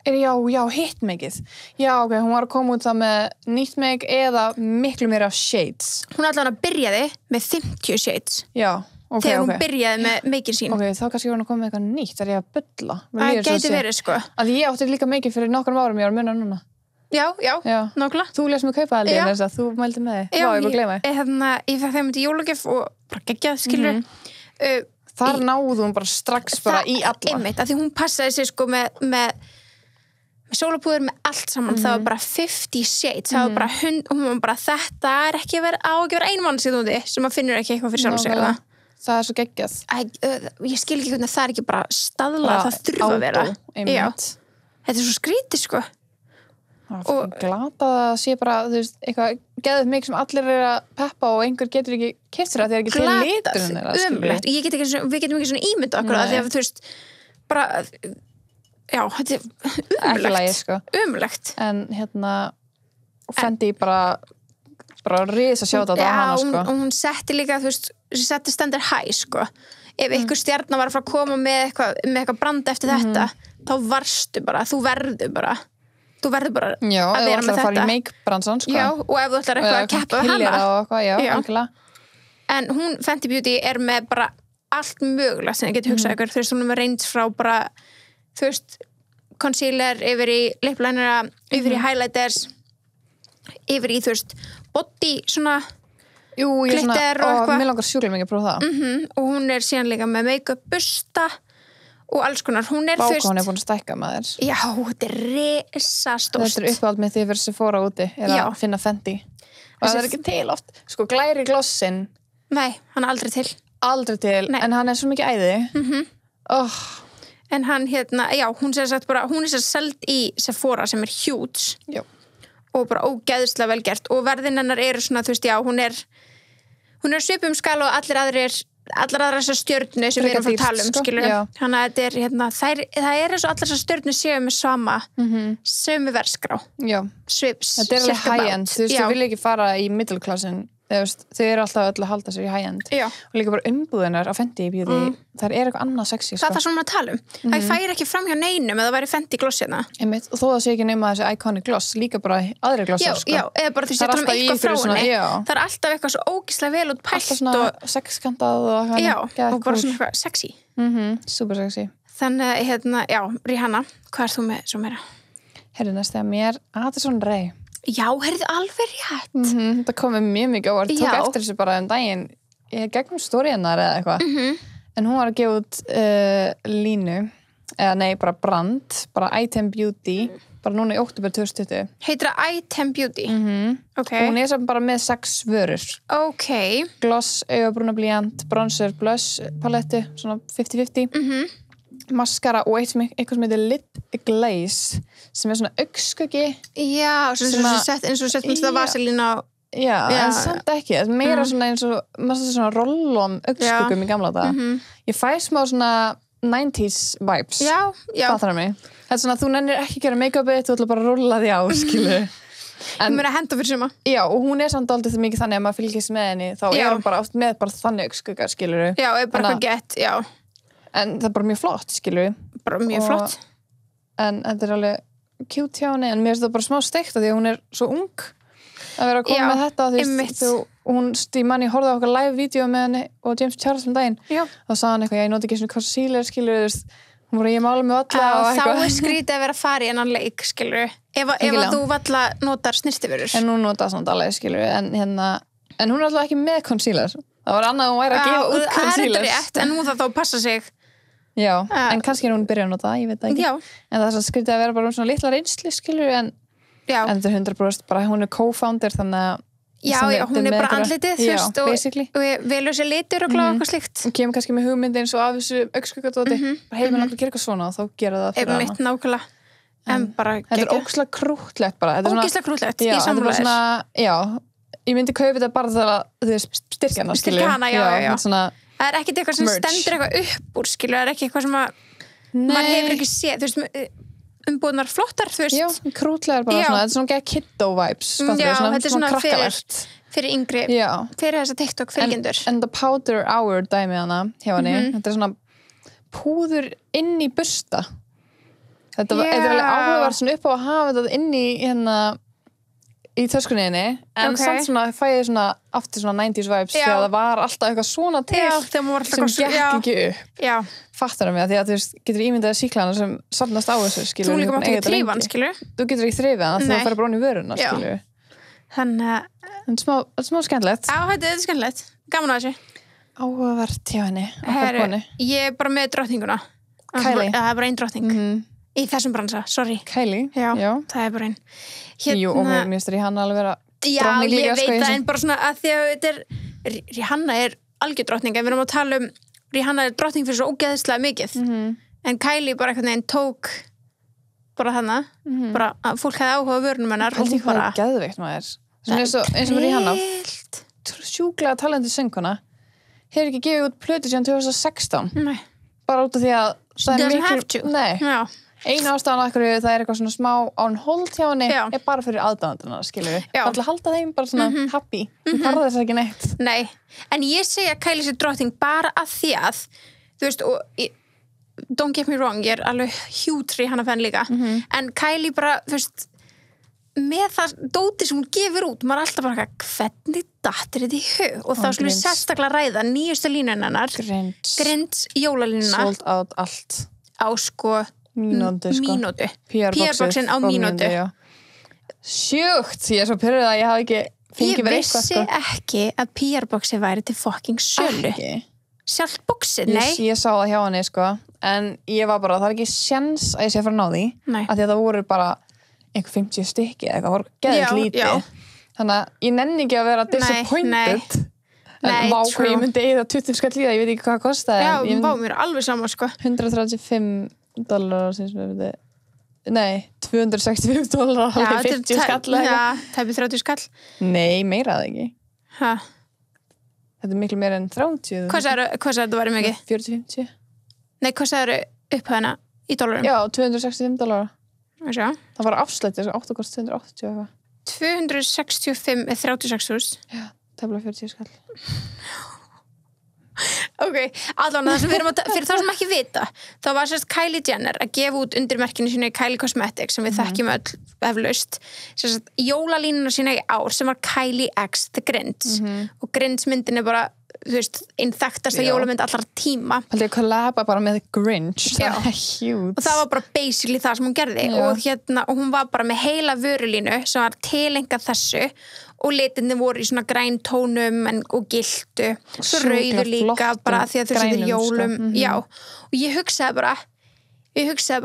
Já, hit makeið. Já, ok, hún var að koma út það með nýtt make eða miklu meira shades. Hún allavega byrjaði með 50 shades. Já, ok. Þegar hún byrjaði með makein sín. Ok, þá kannski var hún að koma með eitthvað nýtt, það er ég að bulla. Það gæti verið sko. Að ég átti líka make fyrir nokkrum árum, ég var að munna núna. Já, nákvæmlega. Þú lést mig kaupa það þess að þú mældi með þig. Já, ég var að gleyma. Ég fekk þeim til jólagjöf og bara geggjað, skilur. Þar náðu hún bara strax bara í alla. Einmitt, að því hún passaði sig sko með sólapúður með allt saman, það var bara 50 shades, það var bara og hún var bara, þetta er ekki að vera ein mann síðan úti sem að finnur ekki eitthvað fyrir sjálf sig. Það er svo geggjað. Ég skil ekki hvernig það er ekki bara staðla, það þurfa að vera. Já, þetta er svo skrítið sko. Og glata að sé bara, þú veist, eitthvað geðið mikið sem allir er að peppa og einhver getur ekki keypt sér að því er ekki til liturinn þeirra. Ömurlegt, við getum ekki svona ímyndu okkur að því að þú veist, bara, já, þetta er ömurlegt. Sko. Ömurlegt. En hérna, Fendi bara risa sjáta þetta á hana, sko. Og hún setti líka, þú veist, setti standard high, sko. Ef einhver stjarna var að fara að koma með eitthvað brand eftir þetta, þá varstu bara, þú verður bara að vera með þetta. Já, ef þú ætlar að fara í make-bransan, sko. Já, og ef þú ætlar eitthvað að keppa við hana. Já. En hún, Fenty Beauty, er með bara allt mögulegt sem þið getur hugsað ykkur. Þú veist, hún er með range frá bara, þú veist, concealer, yfir í lip linera, yfir í highlighters, yfir í, þú veist, body, svona glitter og eitthvað. Mér langar sjúklega mikið að prófa það. Og hún er síðan líka með make-up busta og alls konar, hún er fyrst... Hún er búin að stækka með þér. Já, þetta er risastórt. Þetta er uppáhald með því að vera Sephora úti, að finna Fenty. Og það er ekki til oft. Sko, glæri glossin. Nei, hann er aldrei til. Aldrei til, en hann er svo mikið æði. En hann, hún er sér seld í Sephora sem er huge. Já. Og bara ógeðslega vel gert. Og verðin hennar eru svona, þú veist, já, hún er svipum skala og allar aðra þessar stjörnu sem við erum að tala skilur. Þannig að þetta er það er eins og allar þessar stjörnu séu með sama sömu verskrá. Já. Svips. Þetta er alveg high-end. Þú veist, þú vil ekki fara í middle classin þau eru alltaf öll að halda sér í high-end og líka bara umbúðunar á Fenty Beauty það er eitthvað annað sexy það er svona að tala það færi ekki fram hjá neinum eða það væri Fenty glossina og þó það sé ekki nema þessi iconic gloss líka bara aðri glossar eða bara því setjum eitthvað frá henni það er alltaf eitthvað svo ógeðslega vel út pælt alltaf svona sexkantað og bara svona eitthvað sexy super sexy þannig Rihanna, hvað þú með svo meira? Næst þegar mér Addison Rae já, alveg rétt það komið mjög mikið óvart tók eftir þessu bara daginn gegnum stóriðinnar eða eitthvað en hún var að gefa út línu bara brand bara Item Beauty bara núna í október 2020 heitir það Item Beauty? Okay. Og hún samt bara með 6 vörur gloss, augabrúnablíjant, bronzer, blush palettu, svona 50-50 maskara og eitthvað sem heitir lip glaze sem svona augnskuggi eins og sett minnst það vaselín á en samt ekki meira svona eins og svona roll-on augskuggum í gamla daga ég fæ smá svona 90s vibes fattar það mig þetta er svona þú nennir ekki að gera make-upið þú ætla bara að rulla því á skilu hún er að henda fyrir suma og hún samt aldrei það mikið þannig að maður fylgist með henni þá hún bara oft með bara þannig augskuggar skilur bara eitthvað gett en það er bara mjög flott, skilur við bara mjög flott en þetta er alveg cute hjá henni en mér finnst það bara smá steikt því að hún er svo ung að vera að koma með þetta hún manni horfði á okkar live-vídeó með henni og James Charles daginn þá sagði hann eitthvað, ég noti ekki svona concealer skilur hún voru ég mála með alla þá er skrítið að vera að fara í annan leik skilur ef þú valla notar snirtiförur en hún notar svona alveg skilur en hún er alltaf ekki með concealer það var annað að hún væri að gefa út concealer en hún þarf þá að passa sig en kannski hún byrja að nota það, ég veit það ekki en það er svo skrítið að vera bara svona litla reynsli skilur en þetta er 100% bara hún er co-founder þannig að hún er bara andlitið og velur sér litur og eitthvað slíkt hún kemur kannski með hugmyndi eins og af þessu augskuggardóti bara hefur mér náttúrulega að gera eitthvað svona og þá gera það fyrir hana nákvæmlega en bara þetta er ógeðslega krúttlegt bara ógeðslega krúttlegt, ég sammála ég myndi kaupa þetta bara þegar styrkja hana það er ekkert eitthvað sem stendur eitthvað upp úr það er ekki eitthvað sem maður hefur ekki séð umbúðnar flottar krútlegar bara þetta er svona kiddo vibes þetta er svona fyrir yngri fyrir þessa TikTok fylgjendur en the powder hour dæmi hana hjá henni þetta er svona púður inn í bursta þetta er alveg áhugavert svona upp á að hafa þetta inn í í töskunniðinni en samt svona fæði svona aftur svona 90s vibes þegar það var alltaf eitthvað svona til sem gekk ekki upp fattar það mig því að þú getur ímyndaði síklana sem safnast á þessu skilur þú líka mátt ekki þrýfa hann skilur þú getur ekki þrýfa hann þegar þú færi bara onni í vöruna skilur þannig en smá skemmtilegt þetta er skemmtilegt, gaman að þessu áhugavert hjá henni ég er bara með drottninguna Kylie það er bara ein drottning í þessum bransa, sorry Kylie, það er bara ein jú, og mér finnst Rihanna alveg vera drottning líka ég veit það en bara svona að því að þetta er Rihanna er algjör drottning en við erum að tala Rihanna er drottning fyrir svo ógeðslega mikið en Kylie bara einhvern veginn tók bara hana bara að fólk hefði áhuga á vörunum hennar og hún bara geðveikt maður eins og Rihanna sjúklega talandi sönguna hefur ekki gefið út plötu síðan 2016 bara út af því að það er miklu einu ástæðan af hverju það er eitthvað svona smá on hold hjá henni er bara fyrir aðdáðanduna skilur við, það er að halda þeim bara svona happy, það þarf þess ekki neitt Nei, en ég segja Kylie sé drottning bara að því að þú veist, don't get me wrong ég er alveg hjútri hana fenn líka en Kylie bara, þú veist með það dóti sem hún gefur út maður er alltaf bara hvernig dattir þetta í hug og þá skulle við sérstaklega ræða nýjustu línun hennar Grinch jólalínuna sold out allt á sko mínútu PR-boxin á mínútu sjúkt, ég er svo pyrruð að ég hafi ekki fengið verið eitthvað ég vissi ekki að PR-boxi væri til fucking sölu sjálf boxið, nei ég sá það hjá henni sko en ég var bara, það er ekki sjens að ég sé að fara að ná því af því að það voru bara einhver 50 stykki eða eitthvað, geðið lítið þannig að ég nenni ekki að vera disappointed en vá hvað ég myndi eða 20 skall í það, ég veit ekki hvað það kostaði vá, mér er alveg sama sko $135 nei, $265 alveg 50 skall tæpi 30 skall nei, meira það ekki þetta er miklu meira en 30 hvað sagði þetta væri mikið? 40-50 nei, hvað sagði þetta upphæðina í dólarum? já, $265 það var afslætti, 8 kost 280 265 er 36.000 tefla 40 skall. Ok, allan það sem við erum að fyrir þá sem ekki vita, þá var sérst Kylie Jenner að gefa út undir merkinu sínu Kylie Cosmetics sem við þekkjum öll eflaust, sérst jólalínuna sína í ár sem var Kylie X The Grinch og Grinch myndin er bara, þú veist, einn þekktasta jólamynd allar tíma. Haldið að kollaba bara með Grinch, það er huge. Og það var bara basically það sem hún gerði og hún var bara með heila vörulínu sem var tilengað þessu og litinni voru í svona græn tónum og giltu, svo rauður líka bara því að þessi er jólum já, og ég hugsaði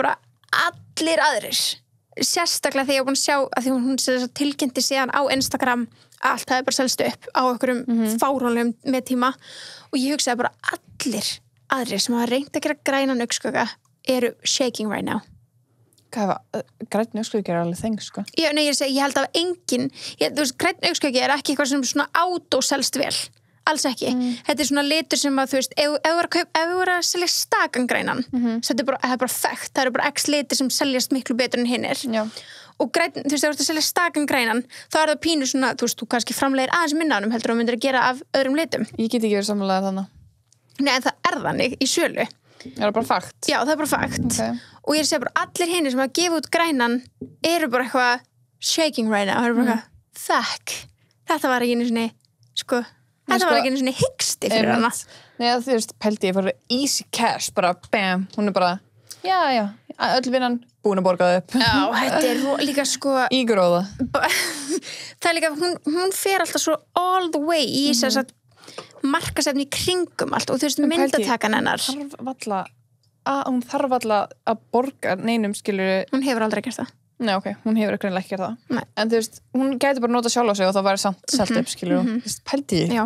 bara allir aðrir sérstaklega þegar ég var búin að sjá að því hún tilkynnti síðan á Instagram að allt það er bara selst upp á einhverjum fáránlegum með tíma og ég hugsaði bara allir aðrir sem hafa reynt að gera grænan augnskugga eru shaking right now. Grænn augnskuggi er alveg þeng, sko. Já, nei, ég held að enginn, þú veist, grænn augnskuggi er ekki eitthvað sem svona autoselst vel, alls ekki. Þetta er svona litur sem að, þú veist, ef þú voru að selja stakan grænan, það er bara þekkt, það eru bara x litir sem seljast miklu betur en hinnir. Já. Og grænn, þú veist, ef þú voru að selja stakan grænan, þá er það pínu svona, þú veist, þú kannski framlegir aðeins minna ánum heldur og myndir að gera af öðrum litum. Ég get ekki verið sammála þannig. Nei, en það er þannig í sölu. Það er bara fakt. Já, það er bara fakt. Okay. Og ég sé bara allir hinir sem að gefa út grænan eru bara eitthvað shaking right now. Það eru bara eitthvað, þakk. Þetta var ekki einu sinni, sko, þetta var ekki einu sinni hyggsti fyrir hana. Nei, þú veist, pældi ég fyrir easy cash, bara bam, hún er bara, já, öll vinnan búin að borga það upp. Já, þetta er líka sko... Ígróða. Það er líka, hún fer alltaf svo all the way í þess að markasefni í kringum allt og þú veist myndatakan hennar hún þarf alltaf að borga neinum skilur hún hefur aldrei gert það nei ok, hún hefur ekki gert það en þú veist, hún gæti bara nota sjálf á sig og það væri samt selt upp skilur þú veist, pældi já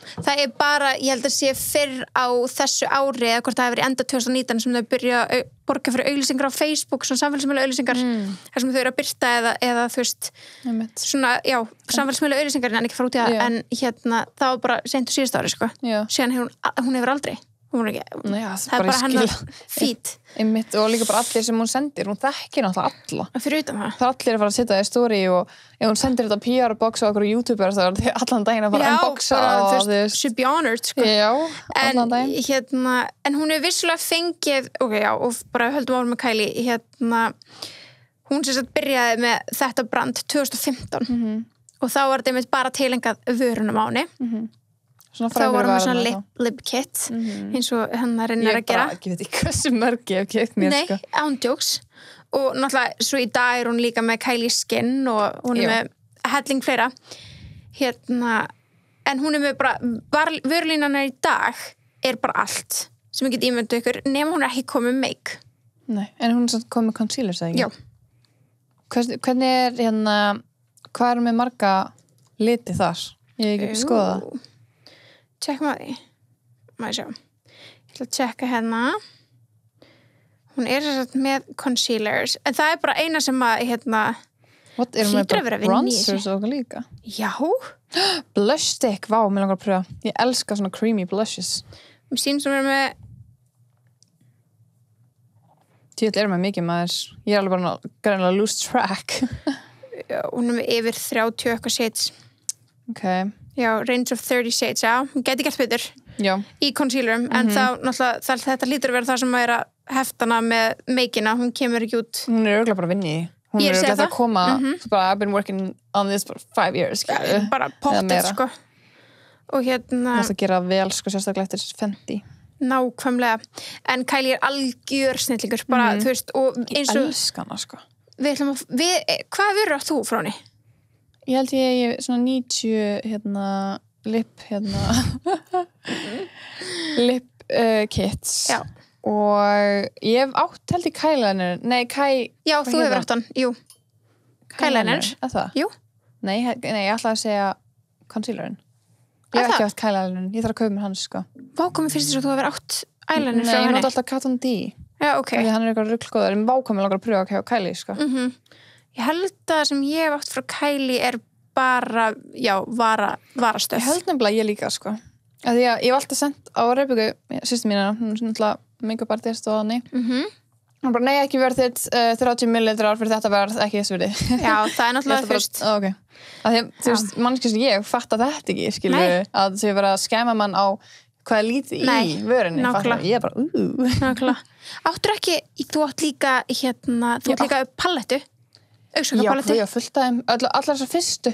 það er bara, ég held að sé fyrr á þessu ári eða hvort það hefur verið enda 2019 sem þau byrja að borga fyrir auglýsingar á Facebook, svona samfélagsmiðla auglýsingar þar sem þau eru að byrta eða þú veist svona, já, samfélagsmiðla auglýsingar en ekki fara út í það, en hérna það var bara seint á síðasta ári, sko síðan hún hefur aldrei hún er ekki, það er bara hennar fít og líka bara allir sem hún sendir hún þekkir náttúrulega alla fyrir utan það er allir að fara að setja það í story og ef hún sendir þetta PR-box á okkur YouTuber þá er allan daginn að fara að unboxa og should be honored sko. Já, allan daginn en hún er vissulega fengið og bara höldum árum með Kylie hún sem sagt byrjaði með þetta brand 2015 og þá var þetta einmitt bara tilengað vörunum á henni þá var hún með svona lip kit eins og hennar reynir að gera ég veit ekki hversu mörg ég hef keipt mér nei, ándjóks og náttúrulega svo í dag er hún líka með Kylie Skin og hún er með helling fleira en hún er með bara vörlínan í dag er bara allt sem ég get ímyndu ykkur nema hún er ekki komið make nei, en hún er komið concealer sagði já hvernig er hvað er með marga liti þar? Ég hef ekki skoðað tjekkum að því maður sjá ég ætla að tjekka hérna hún er með concealers en það er bara eina sem að hlýtur að vera bronzers og líka já blush stick, vá, mér langar að pröfa ég elska svona creamy blushes mér sýnum sem er með tjóðlega er með mikið maður ég er alveg bara greinlega lose track já, hún er með yfir 30 eitthvað shades ok já, range of 30 shades, já, hún geti gert betur í concealerum, en þá náttúrulega þetta lítur að vera það sem að er að heftana með meikina, hún kemur ekki út hún er örgulega bara vinni hún er örgulega að koma bara, I've been working on this for 5 years bara pottið, sko og það er að gera vel, sko, sérstaklega eftir Fenty nákvæmlega, en Kylie er algjör snillingur, bara, þú veist og eins og, ég elska hana, sko hvað vörur átt þú frá henni? Ég held ég svona 90 lip lip kits já. Og ég hef átt held ég Kyliner já, þú hefur átt hann, jú Kyliner, jú nei, ég ætlaði að segja concealerinn ég hef ekki átt Kyliner, ég þarf að kaupa mér hans sko vákomi finnst þess að þú hefur átt eyeliner nei, ég nota alltaf Kat Von D já, ok því hann er eitthvað ruglgóður, en vákomi langar að pröfa að kæfa Kylie sko ég held að sem ég hef átt frá Kylie er bara, já, varastöð ég held nefnilega ég líka sko að því að ég hef alltaf sendt á Rebekku systur mína, hún er svona make-up artist og þannig Hann bara, nei, ekki verð þitt 30 millilitrar fyrir þetta verð, ekki þessu verði. Já, það náttúrulega fyrst. Okay. Þú veist, mannskið sem ég fatta þetta ekki, skilur, að þau vera að skæma mann á hvað lítið í vörunni. Ég er bara, Nákvæmlega. Áttur ekki, þú átt líka, þú átt líka palettu. Augsvaka-palettu. Já, fullt af þeim, allar þessar fyrstu.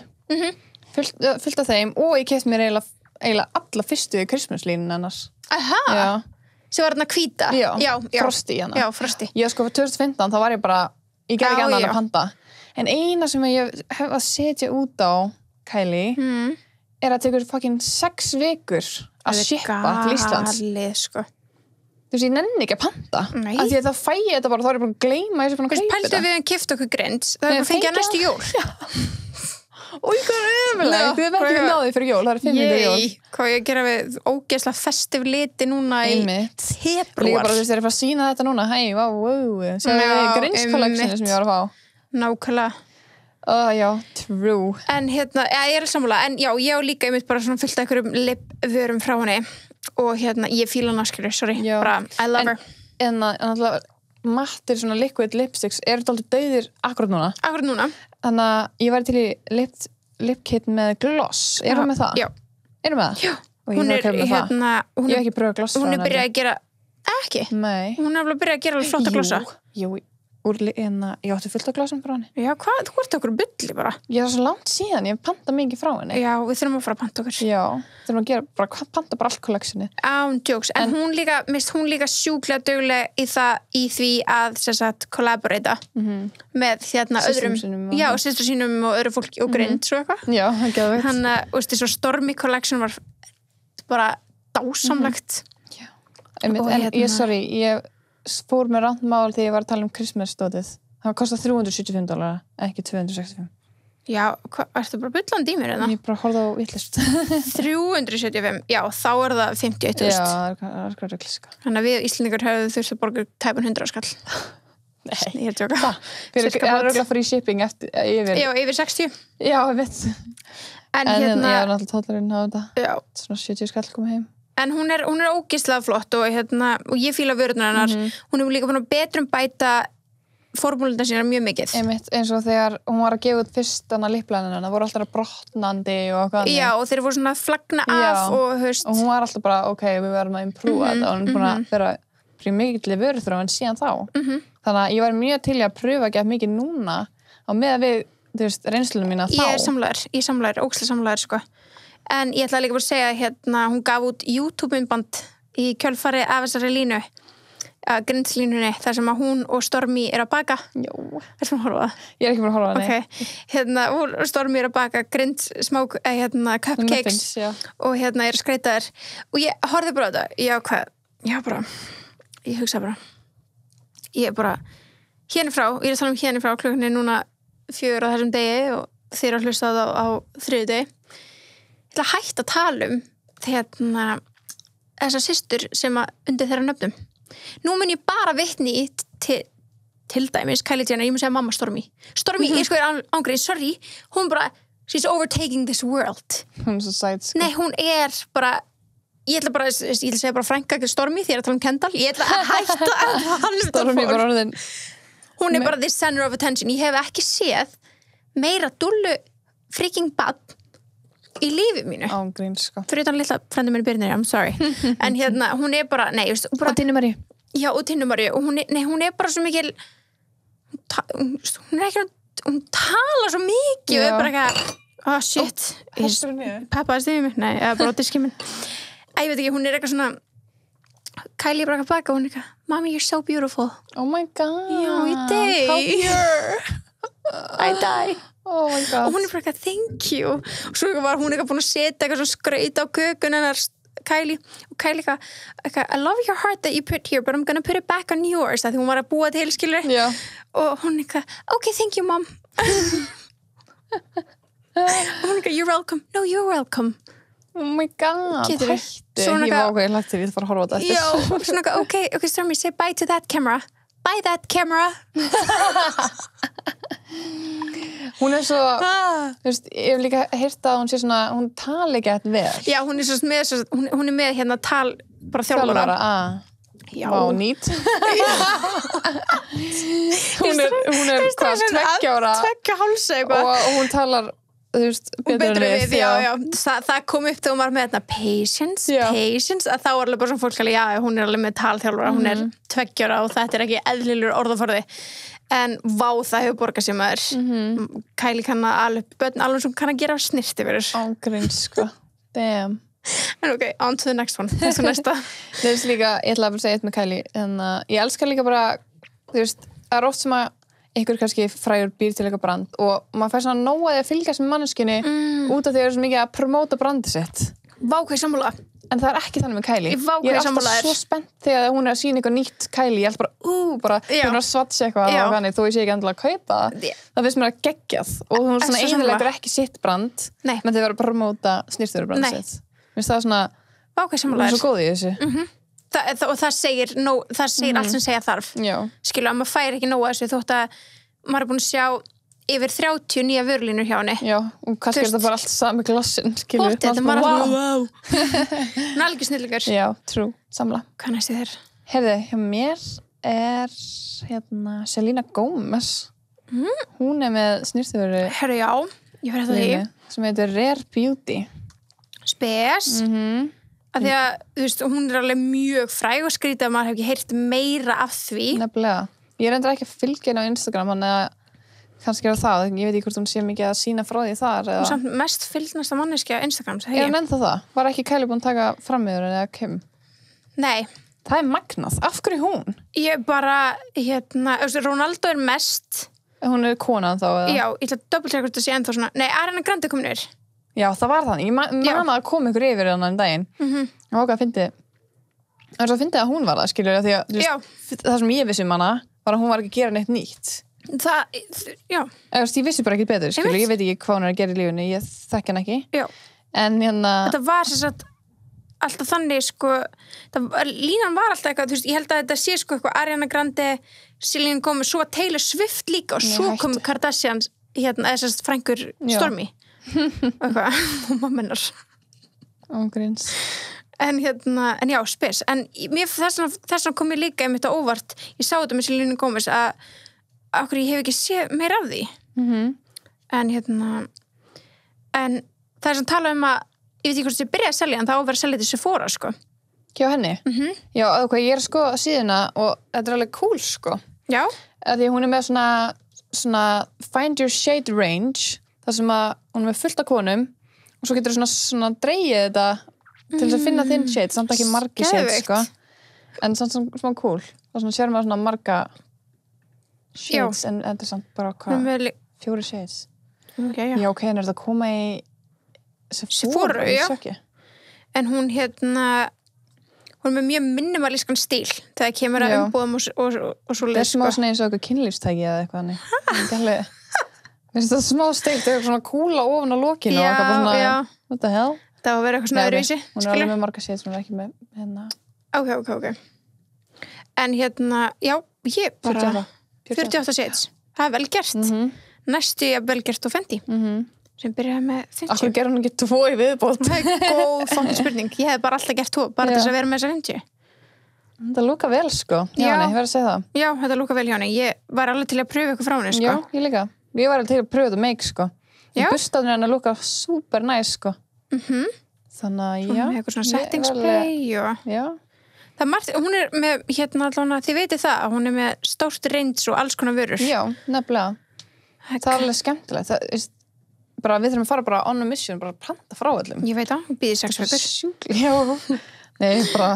Fullt af þeim og ég keypti mér eiginlega alla fyrstu Christmas-línun annars. Aha. Já. Sem var þarna hvíta. Já. Frosti hana. Já, Frosti. Ég sko fyrir 2015, þá var ég bara, ég gerði ekki annað að panta. En eina sem ég hef að setja út á Kylie er að tekur fucking 6 vikur að shippa til Íslands. Galið, sko. Þú veist, ég nenni ekki að panta. Nei. Af því að þá fæ ég þetta bara, þá er ég bara að gleyma ég sé búin að kaupa þetta. Pæltu við keypt okkur grind, það er bara fengið að næstu jól. Új, hvað er ömulegt. Þið veit ekki náði fyrir jól, það er 500 jól. Hvað ég gera við ógeðslega festiv liti núna í februar. Líka bara, þú veist, þeir eru að sína þetta núna. Hei, wow. Sér Grinch-kolleksinni sem ég var að fá. Nákvæmlega. Já, true. En ég er alls sammála. En já, ég á líka einmitt bara svona fyllt af einhverjum lipvörum frá henni. Og ég fíla hana, skilur, sorry. Bara, I love her. En náttúrulega, mattir svona liquid lipsticks eru dálítið dauðir akkurat núna. Akkurat núna. Þannig að ég væri til í lip kit með gloss. Erum við með það? Já. Erum við það? Já. Hún er ég hef ekki pröfað gloss frá henni. Hún er byrjað að gera, ekki? Nei. Hún er byrjað að gera alveg flotta glossa. Jú, ég átti fullt af glossum frá henni. Já, hvað? Þú ert okkur bulli bara. Ég er svo langt síðan, ég panta mikið frá henni. Já, við þurfum að fara að panta okkur. Já, þurfum að gera, panta bara allt kolleksinni. Án jokes, en hún líka sjúklega dugleg í því að, sem sagt, collaborata með öðrum, systur sínum og öðru fólki og grind, svo eitthvað. Já, það getur veit. Þannig að, veist, svo Stormy Collection var bara dásamlegt. Já, en ég fór með randmál þegar ég var að tala um Christmas-stótið. Það kostar $375, ekki $265. Já, ertu bara bullandi í mér eða? Ég bara horfði á vitlist. 375, já, þá er það 51.000. Já, það er hvað regliska. Þannig að við Íslendingar höfum þurft að borga tæpun 100 skall. Nei. Ég er að tjóka. Það er regla free shipping yfir. Já, yfir 60. Já, ég veit. En ég er náttúrulega tótlarinn á þetta. Já. Svona 70 skall koma heim. En hún er ógeðslega flott og ég fíla vörurnar hennar. Hún er líka búin að betrum bæta formúluna sína mjög mikið. Einmitt, eins og þegar hún var að gefa út fyrst lipplænina, það voru alltaf brotnandi og hvað. Já, og þeir voru svona að flagna af og höst. Og hún var alltaf bara, ok, við verðum að improva þetta og hún er búin að vera fyrir mikilvæg vörurþróun síðan þá. Þannig að ég var mjög til að pröfa að geta mikið núna á meðan við, þú veist, reynslunum mína þá. Ég er samlæður, ógeðslega samlæður, sko. En ég ætla líka bara að segja hún gaf út YouTube-myndband í kjölfari af þessari línu, grindslínunni, þar sem að hún og Stormy er að baka. Jó. Ertu að horfa það? Ég er ekki bara að horfa það, nei. Ok, hún og Stormy er að baka cupcakes og er að skreita þær. Og ég horfði bara á þetta. Ég hugsa bara. Ég er bara, hérnifrá, ég er að tala um hérnifrá, klukkan er núna 4 á þessum degi og þeir eru að hlusta á 3. degi. Ég ætla að hætta að tala um þessar systur sem undir þeirra nöfnum. Nú mun ég bara vitni til dæmis Kylie Jenner, ég mun segja mamma Stormy. Stormy, ég sko ángreið, sorry, hún bara, she's overtaking this world. Hún er svo sæt, sko. Nei, hún er bara, ég ætla að segja bara frænka Stormy þegar ég tala um Kendall. Ég ætla að hætta að tala um þetta Stormy bara orðin. Hún er bara the center of attention. Ég hef ekki séð meira dullu freaking bad í lífi mínu. Ángríns, sko. Fyrir utan litla frændi mér í byrjunni, I'm sorry. En hún er bara, nei, just, bara... Og Tinnu Maríu. Já, og Tinnu Maríu. Og hún er bara svo mikil... Hún er ekki... Hún talar svo mikið og er bara eitthvað... Oh, shit. Pappa, stiðið mig? Nei, eða bara diskið minn. Ég veit ekki, hún er eitthvað svona... Kylie er bara eitthvað baka og hún er eitthvað... Mommy, you're so beautiful. Oh my god. Já, ég dey. How pure. I die. Oh my god. Og hún er bara eitthvað, thank you. Og svo var hún eitthvað búin að setja eitthvað svona skraut á kökun hennar Kylie. Og Kylie eitthvað, I love your heart that you put here, but I'm gonna put it back on yours. Það því hún var að búa til, skilur. Já. Og hún eitthvað, okay, thank you, mom. Og hún eitthvað, you're welcome. No, you're welcome. Oh my god. Getur hættu. Ég var okkur lagt til ég fara að horfa á þetta. Já, og svona eitthvað, okay, Stormy, say bye to that camera. Bye that camera. Hún er svo, þú veist, ég hef líka heyrt að hún sé svona, hún tala ekki eitthvað vel. Já, hún er svo með, hún er með tal bara þjálfara. Já. Vá, nýtt. hún er hvað, 2 ára. 2 hálsa eitthvað. Og hún talar, þú veist, betur en við. Já. Það kom upp þegar hún var með þetta patience, að þá var alveg bara svona fólk alveg, já, hún er alveg með talþjálfara, hún er 2 ára og þetta er ekki eðlilegur orðaforði. En vá, það hefur borgað sem maður. Kylie kann að alveg börn, alveg sem kann að gera snirti fyrir. Ángríns, sko. Damn. En ok, on to the next one. Þessu næsta. Það líka, ég ætla að segja eitt með Kylie, en ég elskar líka bara, þú veist, það er oft sem að einhver kannski frægur býr til eitthvað brand og maður fær svona nóg að fylgjast með manneskjunni út af því að það er svo mikið að promóta brandið sitt. Vá, hvað sammála. En það er ekki þannig með Kylie. Ég er alltaf svo spennt þegar hún er að sýna eitthvað nýtt Kylie. Ég ætla bara, hún er að swatcha eitthvað og þannig, þó ég sé ekki endilega að kaupa það. Það finnst mér að geggjað og hún svona eiginlega ekki sitt brand, menn þau verður að promóta snyrtivörubrandið sitt. Mér finnst það svona, hún er svo góð í þessu. Og það segir allt sem segja þarf. Skilu, að maður fær ekki nóg að þessu þótt að maður er búin að sjá yfir 30 nýja vörulínur hjá henni. Já, og kannski er þetta bara allt sami glossin, skilur. Þetta er bara wow. Hún er alveg snillingur. Já, true, samla. Hvað næstu þér? Heyrðu, hjá mér er Selena Gomez. Hún er með snyrtivöru. Heyrðu, já, ég fyrir þetta því. Sem heitir Rare Beauty. Spes. Af því að, þú veist, hún er alveg mjög fræg og skrítið að maður hef ekki heyrt meira af því. Nefnilega. Ég er endur ekki að fylgja henni á Instagram, þannig að kannski er það, ég veit ekki hvort hún sé mikið að sína frá því þar. Hún samt mest fylgnasta manneskja á Instagram, segir ég. Er hún ennþá það? Var ekki Kylie búin að taka fram yfir henni eða Kim? Nei. Það er magnað. Af hverju hún? Ég bara, Ronaldo er mest. Hún er konan þá, eða? Já, ég ætla að double-checka hvort það sé ennþá svona. Nei, Ariana Grande komin yfir. Já, það var þannig. Ég man að kom ykkur yfir henni daginn. Og hvað fyndi að hún var það, skilur, því að það sem ég vissi hana var að hún var ekki að gera neitt nýtt. Já. Ég vissi bara ekki betur, skilur, ég veit ekki hvað hún er að gera í lífinu, ég þekki hann ekki. Já. En þetta var sem sagt alltaf þannig, sko, línan var alltaf eitthvað, þú veist, ég held að þetta sé sko eitthvað Ariana Grande, Selena Gomez, svo Taylor Swift líka og svo kom Kardashians, eða sem sagt frængur Stormi. Eitthvað, og maður mennar. Ángríns. En já, spes. En þess kom ég líka einmitt á óvart. Ég sá þetta með Selena Gomez að okkur ég hef ekki séð meira af því. En það er sem tala um að ég veit ekki hvort þið byrjaði að selja en það á að vera að selja til Sephora, sko. Hjá henni? Já, ég er sko að síðuna og þetta er alveg cool, sko. Já. Því hún er með svona find your shade range, þar sem að hún er með fullt af konum og svo getur svona dreigið þetta til þess að finna þinn shade, samt ekki margi shade, sko. En samt smá cool. Það sér maður svona marga shades, en þetta er samt bara hvað? 4 shades. Já, ok, en er þetta að koma í Sephora, já. En hún hún er með mjög minimalískan stíl þegar kemur að umbúðum og svo leið, sko. Það er smá svona eins og eitthvað kynlífstæki eða eitthvað. Þetta er smá steikt, það er svona kúla ofan á lokinu og eitthvað bara svona, what the hell? Það var að vera eitthvað svona öðruvísi. Hún er alveg með marga shades, hún er ekki með Ok. En já, ég bara 48 shades. Það er vel gert. Næstu ég vel gert og Fenty. Sem byrjaði með 50. Akkur gerði hún ekki 2 í viðbót? Það er góð fangin spurning. Ég hef bara alltaf gert 2, bara þess að vera með þessa 50. Þetta lúka vel, sko. Já, ég verði að segja það. Já, þetta lúka vel hjá henni. Ég var alveg til að pröfa eitthvað frá henni, sko. Já, ég líka. Ég var alveg til að pröfa þetta make, sko. Bustaðurinn henni lúka super nice, sko. Þannig að, já. Hún hefur svona setting spray og... Já. Það margt, hún er með, allavega, þið veitir það, að hún er með stórt range og alls konar vörur. Já, nefnilega. Það er alveg skemmtilegt. Bara, við þurfum að fara bara on a mission, bara að planta frá öllum. Ég veit það, býðið 6 vikur. Já, nei, bara,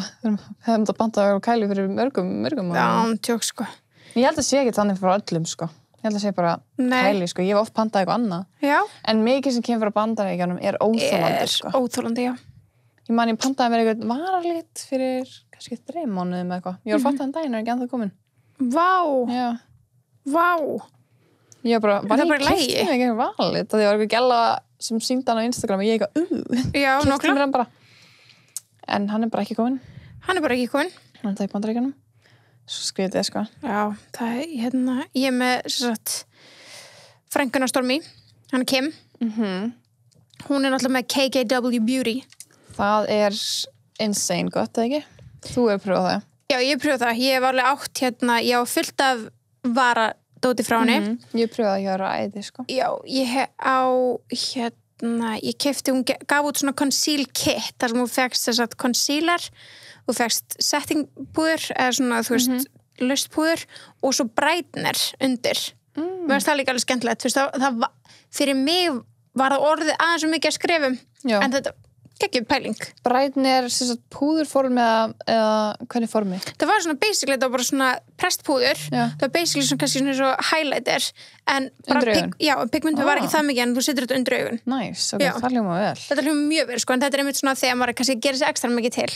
hefum þetta plantað á Kylie fyrir mörgum. Já, tjók, sko. Ég held að sé ekki þannig frá öllum, sko. Ég held að sé bara Kylie, sko. Ég hef oft plantað eitthvað annað. Já. En mikið sem kemur frá Bandaríkjunum er óþolandi, sko. Óþolandi, já. Ég plantaði mér eitthvað varalit fyrir kannski 3 mánuðum eða eitthvað. Ég var fattað daginn er ekki ennþá komin. Vá. Ég var ég keypti mig eitthvað varalit það var eitthvað gæla sem sýndi hann á Instagram og ég eitthvað keypti mér hann bara. En hann er bara ekki komin. Hann er bara ekki komin. Hann er það í Bandaríkjunum. Svo skrifið sko. Já, það er ég er með frænguna Stormi. Hann er Kim. Hún er náttúrulega með KKW Beauty. Það er insane gott, eða ekki? Þú hefur pröfað það. Já, ég pröfa það. Ég hef alveg átt ég á fullt af varadóti frá henni. Ég pröfaði að gera æði, sko. Já, ég hef á ég keypti, hún gaf út svona conceal kit, þar sem hún fékkst þess að concealer, þú fékkst settingpúður, eða svona, þú veist, laustpúður og svo brightener undir. Mér finnst það líka alveg skemmtilegt, þú veist, það fyrir mig var það orðið aðeins svo mikið að skrifum, en þetta geggjum pæling. Brightener, púðurform eða hvernig formi? Það var svona basically, það var bara svona prestpúður, það var basically svona kannski svona svo highlighter, en bara pigmentum var ekki það mikið, en þú setur þetta undir augun. Nice, ok, það hljóma vel. Þetta hljóma mjög vel, sko, en þetta einmitt svona þegar maður kannski gerir sér ekstra mikið til,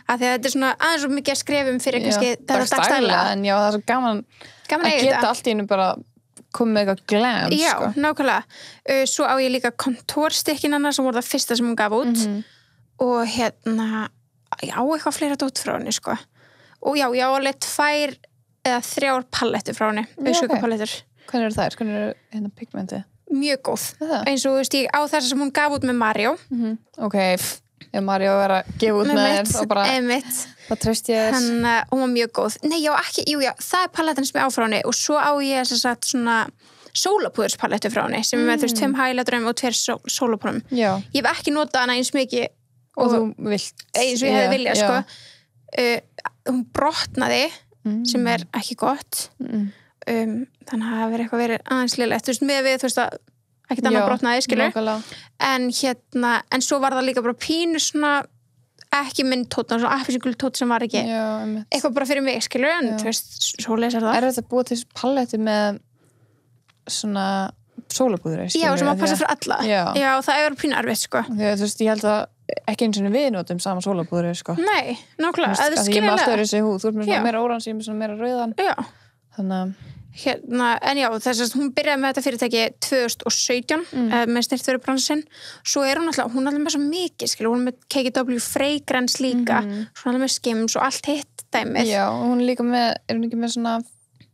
af því að þetta svona aðeins svo mikið að skrifum fyrir kannski þetta dagstæðlega. En já, það er svo gaman að geta allt í einu bara komið með eitthvað glam, já, sko. Já, nákvæmlega. Svo á ég líka kontórstykkin hennar sem voru það fyrsta sem hún gaf út og já, eitthvað fleira dót frá henni, sko. Og já, ég á alveg 2 eða 3 palettur frá henni, auðsökupalettur. Hvernig eru þær? Hvernig eru hérna pigmentið? Mjög góð. Eins og, þú veist, ég á þess sem hún gaf út með Mario. Ok, ef Mario verið að gefa út með þér, þá bara það treyst ég þess. Hún var mjög góð. Nei, já, ekki, já, það er palettin sem ég á frá henni og svo á ég þess að svona sólapúðurspaletu frá henni sem er með, þú veist, 2 highlighterum og 2 sólapúðurum. Já. Ég hef ekki notað hana eins mikið og þú vilt. Eins og ég hefði viljað, sko. Hún brotnaði, sem er ekki gott. Þannig að það hefur eitthvað verið aðeins lélegt. Þú veist, með við, þú veist, að ekkert annað brotnaði, skilur. En svo var það líka bara pínu svona ekki minn tótt, svona appelsíngul tótt sem var ekki eitthvað bara fyrir mig, skilur, en þú veist, svo lesar það. Er þetta búið til paletti með svona sólapúður? Já, sem að passa fyrir alla. Já, það er pínu erfitt, sko. Þegar, þú veist, ég held að ekki eins og við notum sama sólapúður, sko. Nei, nákvæmlega. Þú veist, ég með alltaf þessi húð, þú ert með svona meira orange, ég með svona meira rauðan. Já. Þannig en já, þess að hún byrjaði með þetta fyrirtæki 2017 með snirtverubransin. Svo er hún alltaf með svo mikið, skilur, hún er með KKW Fragrance líka, svo alltaf með Skims og allt hitt dæmið. Já, og hún er líka með, er hún ekki með svona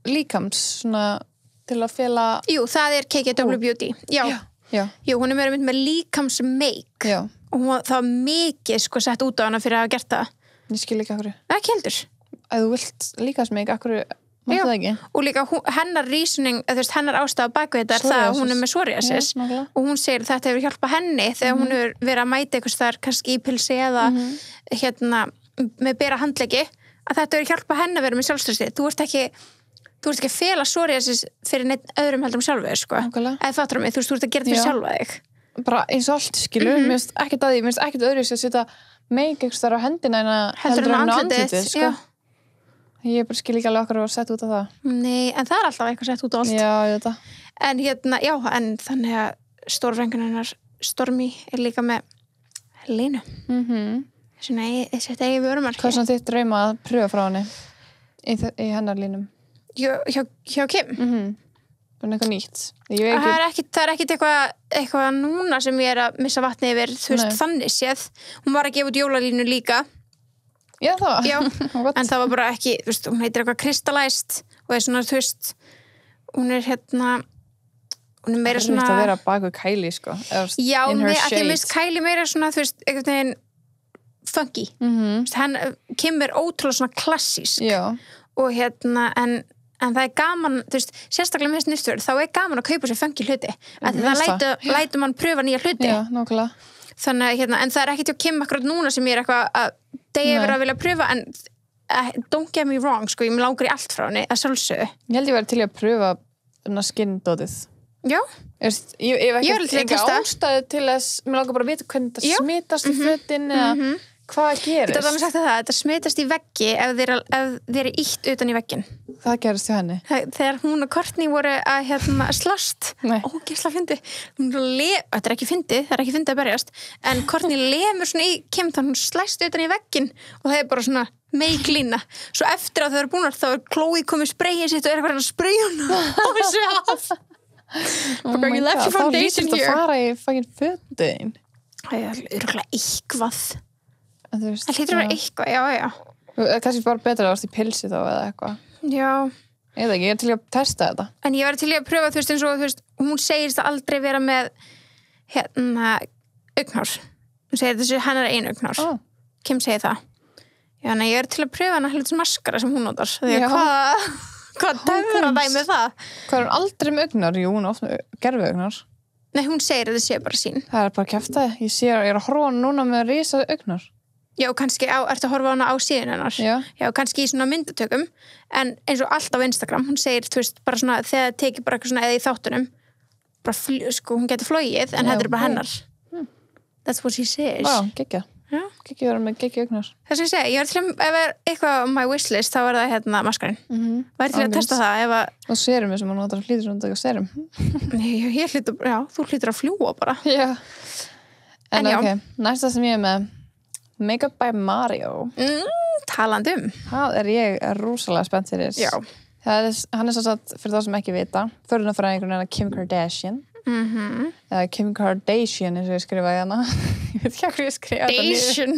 líkams, svona til að fela. Jú, það er KKW Beauty. Já. Jú, hún er með líkams make. Já. Og það var mikið, sko, sett út á hana fyrir að hafa gert það. Ég skil ekki akkur. Ekki heldur. Ef þú vilt líkams make, akkur og líka hennar reasoning, hennar ástæða bakvið þetta er það að hún er með psoriasis og hún segir þetta hefur hjálpað henni þegar hún hefur verið að mæta eitthvað þar kannski í pilsi eða með bera handleggi að þetta hefur hjálpað henni að vera með sjálfstressið. Þú ert ekki að fela psoriasis fyrir neitt öðrum heldur sjálfur, sko. Eða fattur mig, þú ert að gera þetta fyrir sjálfa þig. Bara eins og allt, skilur, mér finnst ekkert öðru að setja make eitthvað þar á hendina en að heldur en á andlitið, sko. Ég bara skil ekki alveg okkur að setja út á það. Nei, en það er alltaf eitthvað sett út á allt. Já, ég veit það. En en þannig að stórfrængan hennar Stormi er líka með línu. Svona, þetta eigi vörumarki. Hvað er svona þitt drauma að pröfa frá henni í hennar línum? Hjá Kim? Svona eitthvað nýtt. Það er ekkit eitthvað núna sem ég er að missa vatni yfir, þú veist, þannig séð. Hún var að gefa út jólalínu líka. Já, það. Já, en það var bara ekki, þú veist, hún heitir eitthvað Crystallized og er svona, þú veist, hún er meira svona. Það er að vera baku Kylie, sko. Já, ekki mist Kylie meira svona, þú veist, einhvern veginn funky. Kim er ótrúlega svona klassísk. Já. Og en það er gaman, þú veist, sérstaklega með snirtverur, þá er gaman að kaupa sér funky hluti. Það lætur mann pröfa nýja hluti. Já, nákvæmlega. Þannig, en það er ekkert hjá Kim akkurat núna sem ég er eitthvað að degi yfir að vilja pröfa, en don't get me wrong, sko, ég langar í allt frá henni, að sjálfsögðu. Ég held ég verið til að pröfa skinndótið. Já. Ég hef ekki ástæðu til að, mér langar bara að vita hvernig það smitast í fötin eða hvað gerist. Þetta var alveg sagt þetta smitast í veggi ef þeir eru ítt utan í veggin. Það gerist hjá henni. Þegar hún og Courtney voru að slást, ógeðslega fyndið. Þetta er ekki fyndið að berjast, en Courtney lemur svona í Kim þannig hún slæst utan í veggin og það er bara svona meiklína. Svo eftir að þau eru búnar þá er Chloe komið sprayið sitt og er eitthvað að spraya hana á þessu af. Bara you left your foundation here. Það fara í fucking fötin. Það er örugglega eitthvað. Það hlýtur að vera eitthvað, já. Kannski bara betra að varst í pilsi þá eða eitthvað. Já. Ég er til að testa þetta. En ég var til að pröfa, þú veist, eins og, þú veist, hún segist að aldrei vera með, augnhár. Hún segir þessi hennar einu augnhár. Kim segir það. Já, nei, ég til að pröfa hana helvits maskara sem hún notar. Hvað töfra dæmi það? Hvað er hún aldrei með augnar? Jú, hún er oft með gerviaugnar. Nei, hún segir að það sé bara sín. Það er bara kjaftaði. Ég er að horfa á hana núna með risa augnar. Já, kannski ertu að horfa á hana á síðan hennar. Já, kannski í svona myndatökum. En eins og allt á Instagram, hún segir, þú veist, bara svona, þegar það tekið bara eitthvað svona eða í þáttunum, bara sko, hún getur flogið, en þetta er bara hennar. That's what she says. Vá, geggja. Já. Geggja vera með geggja augnar. Það sem ég segi, ég var til að, ef eitthvað á my wishlist, þá er það maskarinn. Væri til að testa það, ef að... Og serumi sem hún notar hlýtur svona að taka serum. Þú hlýtur að fljúa bara. Já. En ok, næsta sem ég er með Makeup by Mario. Talandi Það er ég rosalega spennt fyrir. Já. Hann er svo satt, fyrir þá sem ekki vita, förðunarfræðingurinn er Kim Kardashian. Eða Kim Kardashian, eins og ég skrifaði hana. Ég veit ekki hvað ég skrifa þetta niður.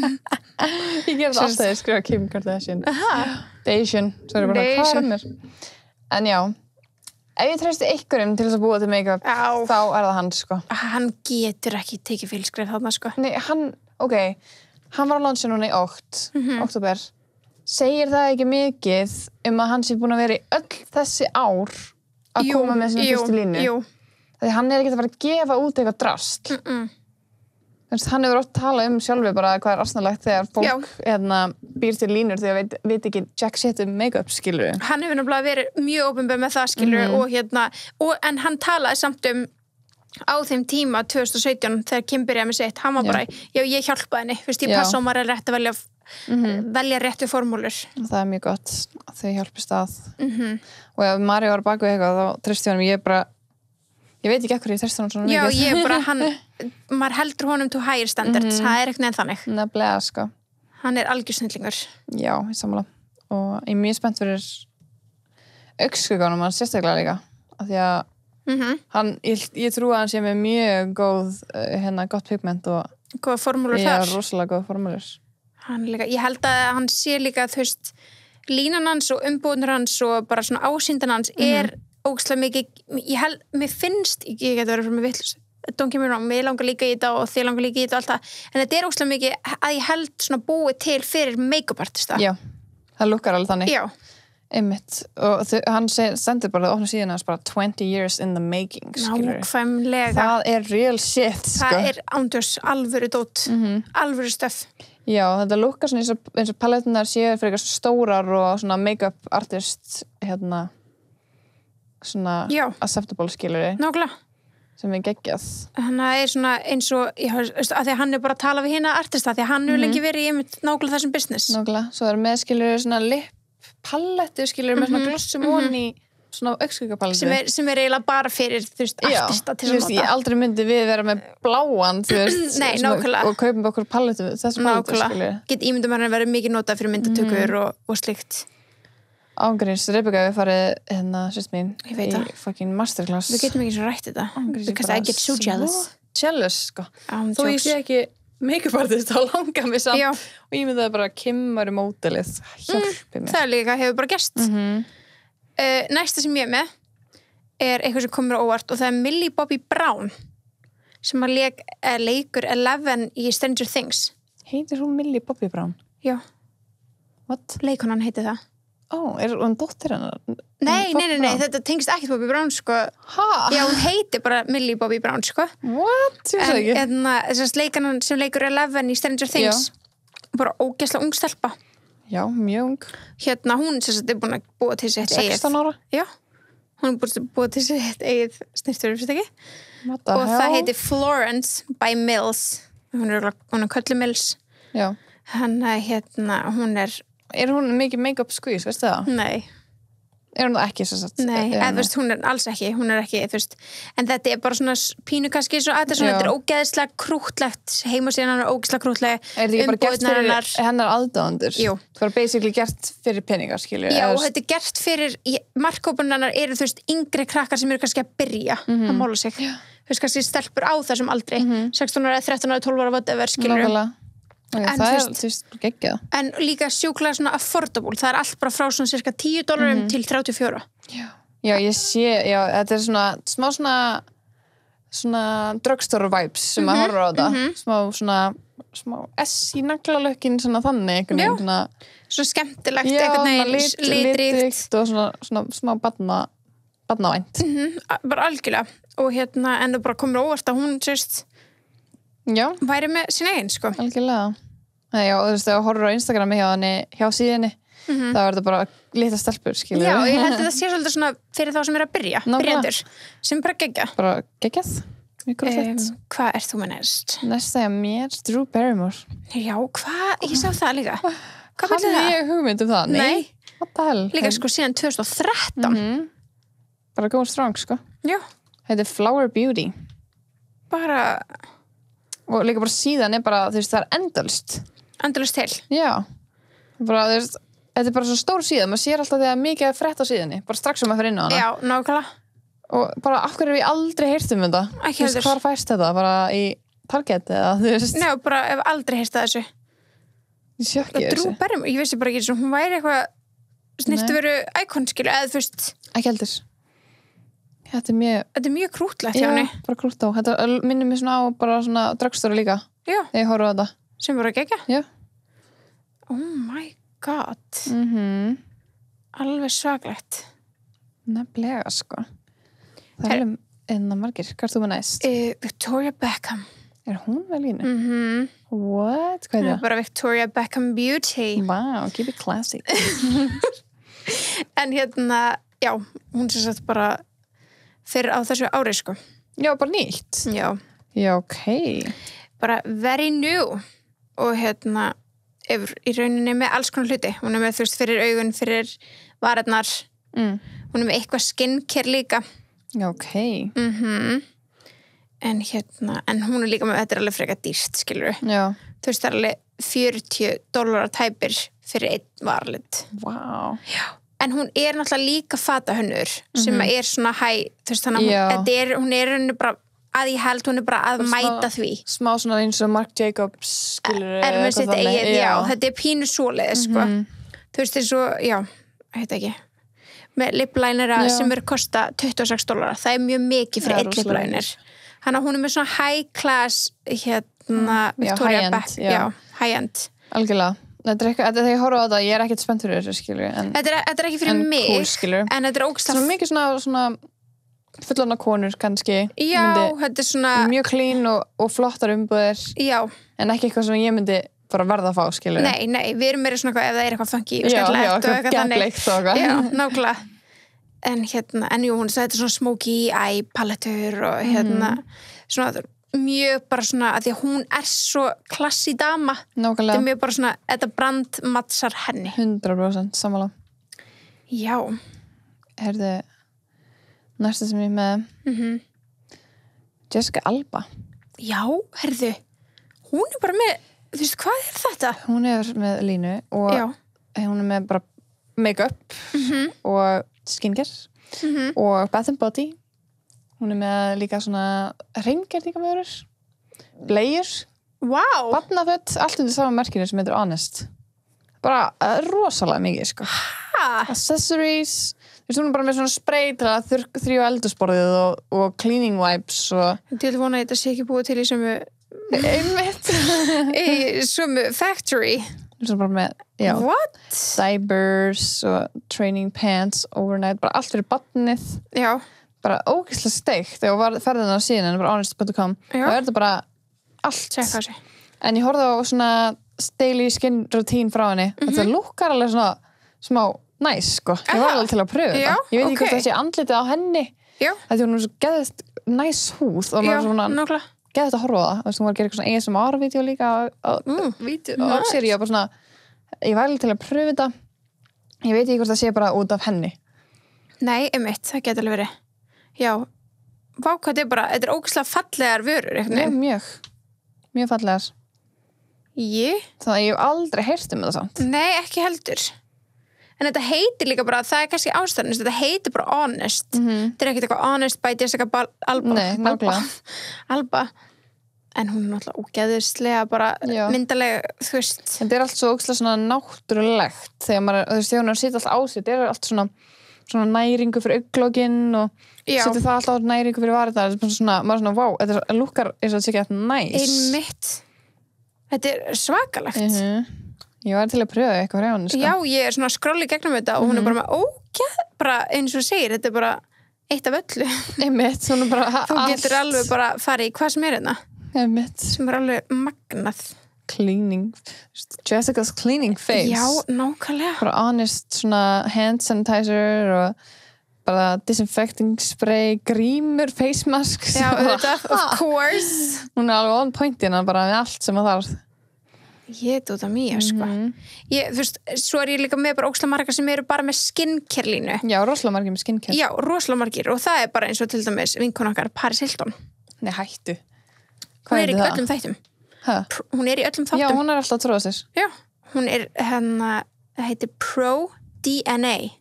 Ég gerði alltaf að ég skrifa Kim Kardashian. Dashian. Svo er ég bara, hvað er mér? En já, ef ég treysti einhverjum til þess að búa til make-up, þá er það hann, sko. Hann getur ekki tekið fylgskref þarna, sko. Nei, hann var á launchi núna í október. Segir það ekki mikið að hann sé búin að vera í öll þessi ár að koma með sína fyrstu línu? Jú. Þegar hann er ekki að fara að gefa út eitthvað drast. Hann hefur oft talað sjálfur bara hvað er arsnalegt þegar fólk býr til línur þegar veit ekki jack shit make-up, skilur. Hann hefur náttúrulega verið mjög opinber með það, skilur, en hann talaði samt á þeim tíma 2017 þegar Kim byrjaði með sitt, hann var bara ég hjálpaði henni, ég passa á maður rétt að velja réttu formúlur. Það er mjög gott að þau hjálpist að og ef Mario var bak við eitthvað þá treysti honum, ég veit ekki ekkur ég treysti honum svona mikið. Já, ég bara maður heldur honum to higher standards, það er ekkert neðan þannig. Nefnilega, sko. Hann er algjör snillingur. Já, ég sammála og ég er mjög spennt fyrir augnskugganum hann sérstaklega líka af því að ég trú að hann sé með mjög gott pigment og góða formúlur þar. Já, rosalega góða formúlur. Ég held að hann sé líka, þú veist, línan hans og umbúðnur hans og bara svona ásýndan hans er ógeðslega mikið, mér finnst, ég geti verið frá mig vitlaus, don't get me wrong, mér langar líka í þetta og þið langar líka í þetta og allt það, en þetta er ógeðslega mikið að ég held svona búið til fyrir make-up artista. Já, það lukkar alveg þannig. Já. Einmitt, og hann sendir bara það opna síðan hans bara 20 years in the making, skilur. Nákvæmlega. Það er real shit, sko. Það er ándjós alvöru dót, alvöru stöf. Já, þetta lukkar svona eins og palettunar séu fyrir eitthvað stórar og svona make-up artist, svona acceptable, skilur. Nákvæmlega. Sem er geggjað. Hann er svona eins og, að því að hann er bara að tala við hina artista, því að hann hefur lengi verið í nákvæmlega þessum business. Nákvæmlega, svo er með, skilur, svona palettu, skilur, með svona glossum onni svona augnskuggapalettu. Sem er eiginlega bara fyrir, þú veist, artista til að nota. Ég aldrei myndi við vera með bláan, þú veist, nei, nákvæmlega. Og kaupum okkur palettu, þessu palettu, skilur. Get ímyndum að vera mikið notað fyrir myndatökur og slikt. Ángríns, Rebecca við farið sérst mín í fucking masterclass. Við getum ekki svo rætt þetta. Because I get so jealous. Jealous, sko. Þó ég sé ekki make-up artist á langa mig samt og ég myndi að bara Kim var í mótilið. Hjálpi mér. Það líka hefur bara gerst. Næsta sem ég er með er eitthvað sem komur á óvart og það er Millie Bobby Brown sem að leikur Eleven í Stranger Things. Heitir hún Millie Bobby Brown? Já. What? Leikonan heitir það. Er hún dóttir hennar? Nei, þetta tengist ekkert Bobby Brown, sko. Já, hún heitir bara Millie Bobby Brown, sko. What? Ég sé ekki. En þessast leikanan sem leikur Eleven í Stranger Things, bara ógeðslega ung stelpa. Já, mjög ung. Hún er búin að búa til sitt eigið. 16 ára? Já, hún er búin að búa til sitt eigið snirtur, fyrst ekki? What the hell? Og það heitir Florence by Mills. Hún er köllu Mills. Já. Hún er... Er hún mikið make-up squeeze, veistu það? Nei. Er hún ekki svo satt? Nei, hún er alls ekki, þú veist, en þetta er bara svona pínu kannski svo að þetta er ógeðslega krúttlegt, heimasíðan er ógeðslega krúttleg. Er þetta ekki bara gert fyrir hennar aðdáendur? Jú. Það var basically gert fyrir peningar, skilju? Já, og þetta er gert fyrir, markhópurinn hennar eru, þú veist, yngri krakkar sem eru kannski að byrja að mála sig. Þú veist, kannski stelpur á þessum aldri, 16 ára, 13 ára, 12 ára, whatever, skilju. En það er geggjað. En líka sjúklega svona affordable, það er allt bara frá svona cirka $10 til 34. Já, ég sé, þetta er svona smá svona drugstore vibes sem maður horfir á þetta, smá svona smá S í naglalökkin svona þannig einhvern veginn svona skemmtilegt einhvern veginn litríkt og svona smá barnavænt bara algjörlega og en það bara komur óvart að hún sérst væri með sín eigin sko algjörlega já, og þú veist, þegar horfur á Instagrami hjá síðinni þá er þetta bara litla stelpur, skilur já, ég held að það sé svolítið svona fyrir þá sem að byrjendur sem bara geggjað mjög gróðlegt hvað ert þú með næst? Næst þegar mér, Drew Barrymore já, hvað, ég sá það líka hvað hafði ég hugmynd það? Nei. What the hell? Líka sko síðan 2013 bara going strong, sko já þetta er Flower Beauty bara og líka bara síðan er bara, þú veist, það er endalaust til já, bara, þú veist þetta er bara svo stór síða, maður sér alltaf þegar mikið er frétt á síðunni, bara strax maður fyrir inn á hana já, nákvæmlega og bara af hverju hef ég aldrei heyrt um þetta ekki heldur hvar fæst þetta, bara í Target eða, þú veist nei, bara hef aldrei heyrt að þessu ég sjokki þessu Drew Barrymore, ég vissi bara ekki hún væri eitthvað snirtu veru íkonskilu, eða þú veist ekki heldur þetta er mjög krútlegt hjá henni bara krútt á, þetta minnir mig svona á bara svona drugstore líka já, þegar ég horf á þetta sem bara gegja já oh my god alveg svaklegt nefnilega sko það er enna margir, hvað er þú með næst? Victoria Beckham er hún vel línu? What? Hvað er það? Bara Victoria Beckham Beauty wow, keep it classy en já, hún sem sagt bara fyrir á þessu ári sko já, bara nýtt já, ok bara very new og yfir í rauninni með alls konar hluti hún er með þú veist fyrir augun, fyrir varirnar hún er með eitthvað skincare líka ok en hún er líka með þetta er alveg frekar dýrt skilur já þú veist það er alveg $40 tæpir fyrir einn varlit wow já en hún er náttúrulega líka fatahönnur sem er svona þú veist þannig að hún er henni bara að ég held hún er bara að mæta því smá svona eins og Marc Jacobs skilur er með sitt eigið, já, þetta er pínu svoleið sko, þú veist eins og já, heit ekki með liplinera sem eru kosta $26 það er mjög mikið fyrir einn lipliner hann að hún er með svona high class Victoria Beckham high-end algjörlega þetta er þegar ég horfa á þetta, ég er ekkert spennt fyrir þessu skilur þetta er ekki fyrir mig cool, en þetta er ógstaf svona mikið svona fullorðna konur kannski já, þetta er svona mjög clean og flottar umbúðir já en ekki eitthvað sem ég myndi bara verða að fá skilur nei, við erum meira svona ef það er eitthvað funky og skemmtilegt og eitthvað þannig já, nákvæmlega en jú, þetta er svona smoky eye palettur og svona mjög bara svona að því að hún er svo klassi dama nákvæmlega þetta er mjög bara svona, þetta brand mattsar henni 100% sammála já herðu næsta sem ég með Jessica Alba já, herðu hún er bara með, þú veist, hvað er þetta? Hún er með línu og hún er með bara make-up og skincare og Bath & Body hún er með líka svona hreingerningamörur bleiur barnaföt, allt undir sama merkinu sem heitir Honest bara rosalega mikið sko accessories, þú veist hún er bara með svona spray til að þrjú eldhúsborðið og cleaning wipes og til vona að þetta sé ekki búið til í sömu einmitt í sömu factory svo bara með, já diapers og training pants overnight, bara allt fyrir barnið já bara ógeðslega steikt þegar ferðin á síðan bara honest.com og er þetta bara allt en ég horfði á svona daily skin routine frá henni þetta lukkar alveg svona smá næs sko, ég var alveg til að pröfa þetta ég veit ekki hvort það sé andlitið á henni þetta hún er svo geðist næs húð og maður svona geðist að horfa á það hún var að gera eitthvað svona ASMR-vídeó líka á seríu og bara svona ég var alveg til að pröfa þetta ég veit ekki hvort það sé bara út af henni nei, einmitt, það getur alveg verið já, hvað þetta er ógeðslega fallegar vörur mjög fallegar þannig að ég hef aldrei heyrt um þetta samt nei, ekki heldur en þetta heitir líka bara, það er kannski ástæðan þetta heitir bara Honest þetta er ekkert eitthvað Honest by Jessica Alba en hún er náttúrulega ógeðislega bara myndalega, þú veist þetta er allt svo ógeðslega svona náttúrulegt þegar maður, þú veist, þegar hún sýtt allt á sig þetta er allt svona næringu fyrir augnlokin og setur það alltaf á næringu fyrir varirnar svona, maður svona, vá, þetta lukkar eins og þetta sé ekki eftir næs einmitt Þetta svakalegt. Ég var til að pröfa eitthvað frá henni, sko. Já, ég svona skrolli gegnum þetta og hún bara með bara eins og segir, þetta bara eitt af öllu. Einmitt, hún bara Þú getur alveg bara farið í hvað sem hérna. Einmitt. Sem alveg magnað. Cleaning, Jessica's cleaning face. Já, nákvæmlega. Bara honest svona hand sanitizer og bara disinfecting spray, grímur, face masks. Já, auðvitað, of course. Hún alveg on pointina bara með allt sem það þarf. Ég út af mýja, sko. Þú veist, svo ég líka með bara ókslega margar sem eru bara með skincare-línu. Já, rosalega margir með skincare. Já, rosalega margir og það bara eins og til dæmis vinkona okkar Paris Hilton. Nei, hættu. Hún í öllum þættum. Hún í öllum þáttum. Já, hún alltaf að tróða sér. Já, hún það heitir Pro DNA.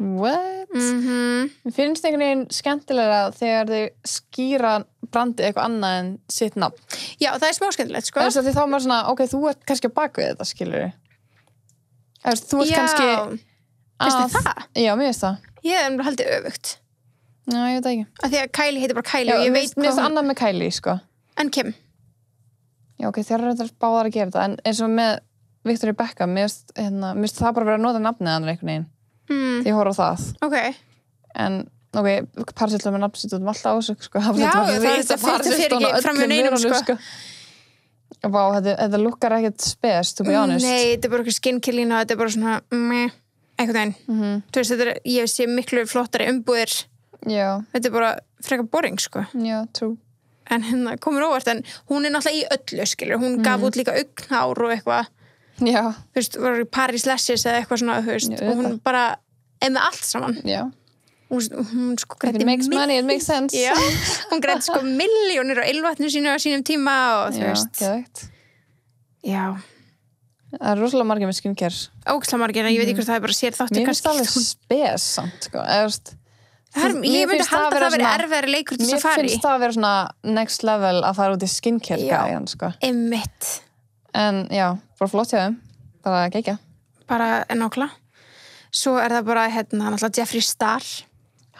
What? Mér finnst einhvern veginn skemmtilega þegar þau skýra brandið eitthvað annað en sitt nafn. Já, það smá skemmtilegt, sko. Því þá maður svona, ok, þú ert kannski á bak við þetta, skilur við. Þú ert kannski... Veistu það? Já, mér veist það. Ég hef haldið öfugt. Já, ég veit ekki. Af því að Kylie heitir bara Kylie Já, og ég veit hvað... Mér veist annað með Kylie, sko. En Kim? Já, ok, þeir eru báðar að gera þetta, en eins og með Victoria Beckham, mér veist það bara vera að nota nafnið hann einhvern veginn. Því ég horf á það. Ok. En, ok, Paris Hilton með nafnsitt út allt ásök, sko. Já, það fyrir ekki fram með neinum, sko. Vá, þetta lukkar ekkert spes, to be honest. Nei, þetta bara eitthvað skincare-lína og þetta bara svona, einhvern veginn. Þú veist, ég sé miklu flottari umbúðir. Já. Þetta bara frekar boring, sko. Já, true. En komur óvart, en hún náttúrulega í öllu, skilur. Hún gaf út líka augnhár og eitthvað. Já. Þú veist, var í Paris Lashes eða eitthvað svona, þú veist. Og hún bara með allt saman. Já. Hún sko grætti If it makes money, it makes sense. Já, hún grætti sko milljónir á ylvatnu sínu á sínum tíma og þú veist. Já, geðveikt. Já. Það rosalega margir með skincare. Ógeðslega margir, en ég veit ekki hvort það bara sér þáttu. Mér finnst það alveg spes samt, sko. Ég myndi halda það að vera erfiðari leikur til að fara í. Mér finnst það að vera svona next level að fara út í skincare gæjan, sko. Einmitt. En já, bara flott hjá þeim. Bara gegja. Bara nákvæmlega. Svo það bara, náttúrulega Jeffree Star.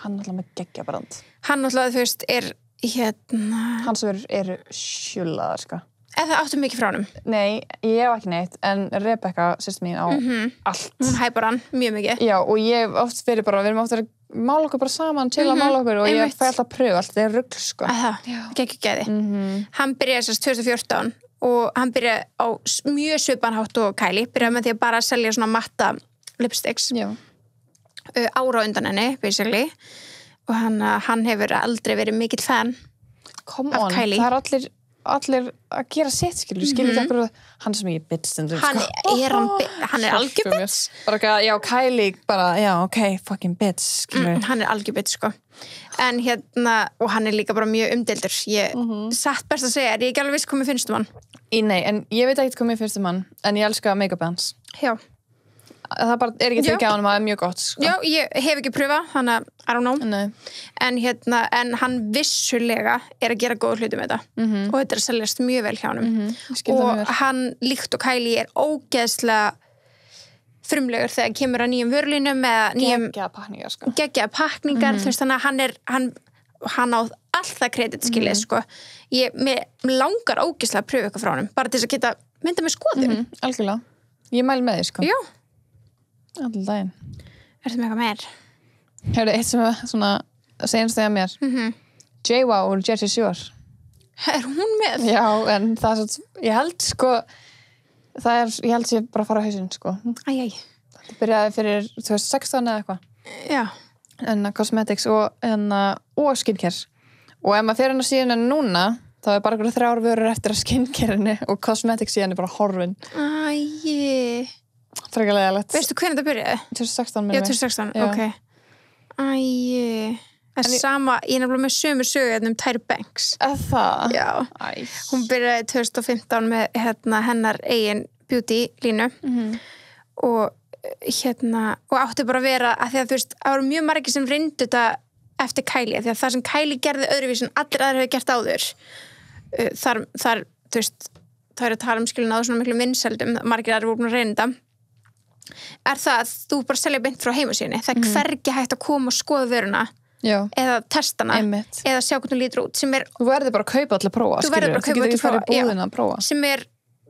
Hann náttúrulega með geggja brand. Hann náttúrulega, þú veist, Hann sem eru sjúlaðar, sko. Eða áttu mikið frá honum? Nei, ég hef ekki neitt, en Rebecca, systir mín, á allt. Hún hæpar hann mjög mikið. Já, og ég oft við erum oft að mála okkur bara saman, chilla mála okkur og ég fæ alltaf að pröfa allt, það rugl, sko. Geggjuð. Hann byrjaði þess 2014 og hann byrjaði á mjög svipaðan hátt og Kylie, byrjaði með því að bara selja svona matta lipsticks. Já. Ára á undan henni, basically. Og hann hefur aldrei verið mikill fan af Kylie. Það allir að gera sitt, skilur ekki ekkur, hann sem ég bitch hann er algjör bitch bara, já, Kylie bara, já, ok, fucking bitch, skilur hann er algjör bitch, sko en og hann er líka bara mjög umdeildur satt best að segja, ég ekki alveg viss hvað mér finnst hann nei, en ég veit ekki hvað mér finnst hann en ég elska make-up hans já það bara ekki tekið á hann, það mjög gott, sko. Já, ég hef ekki pröfað, þannig að I don't know en hann vissulega að gera góð hluti með þetta og þetta að seljast mjög vel hjá honum og hann líkt og Kylie ógeðslega frumlegur þegar kemur að nýjum vörlínum með nýjum geggjaða pakningar þú veist, þannig að hann á allt það kredit skilið, sko mér langar ógeðslega að pröfa eitthvað frá honum bara til þess að geta mynda með skoðun algjörlega, ég mæli með því, sko já allir daginn. Ertu með eitthvað meir? Hefur eitt sem svona senast þegar mér. J-Wow úr Jersey Shore. Hún með? Já, en það er svo, ég held, sko, ég held sér bara að fara á hausinn, sko. Æjæj. Það byrjaði fyrir 2016 eða eitthvað. Já. Cosmetics og skincare. Og ef maður fer inn á síðan en núna, þá bara einhverja 3 vörur eftir að skincareni og cosmetics síðan bara horfin. Æjæj. Frækilega lett. Veistu hvernig þetta byrjaði? 2016 Já, 2016, ok. Það sama, ég nefnilega með sömu sögu Tyra Banks. Það? Já. Hún byrjaði 2015 með hennar eigin beauty-línu og átti bara að vera að því að þú veist, það voru mjög margir sem reyndu þetta eftir Kylie, því að það sem Kylie gerði öðruvísi en allir aðrir hefur gert áður þar, þú veist, það er að tala skilin á svona miklu vinsældum, margir aðrir voru búin að reyna það það að þú bara selja beint frá heimasíðunni það hvergi hægt að koma og skoða vöruna eða testana eða sjá hvernig hún lítur út sem þú verður bara að kaupa allir að prófa þú verður bara að kaupa allir að prófa sem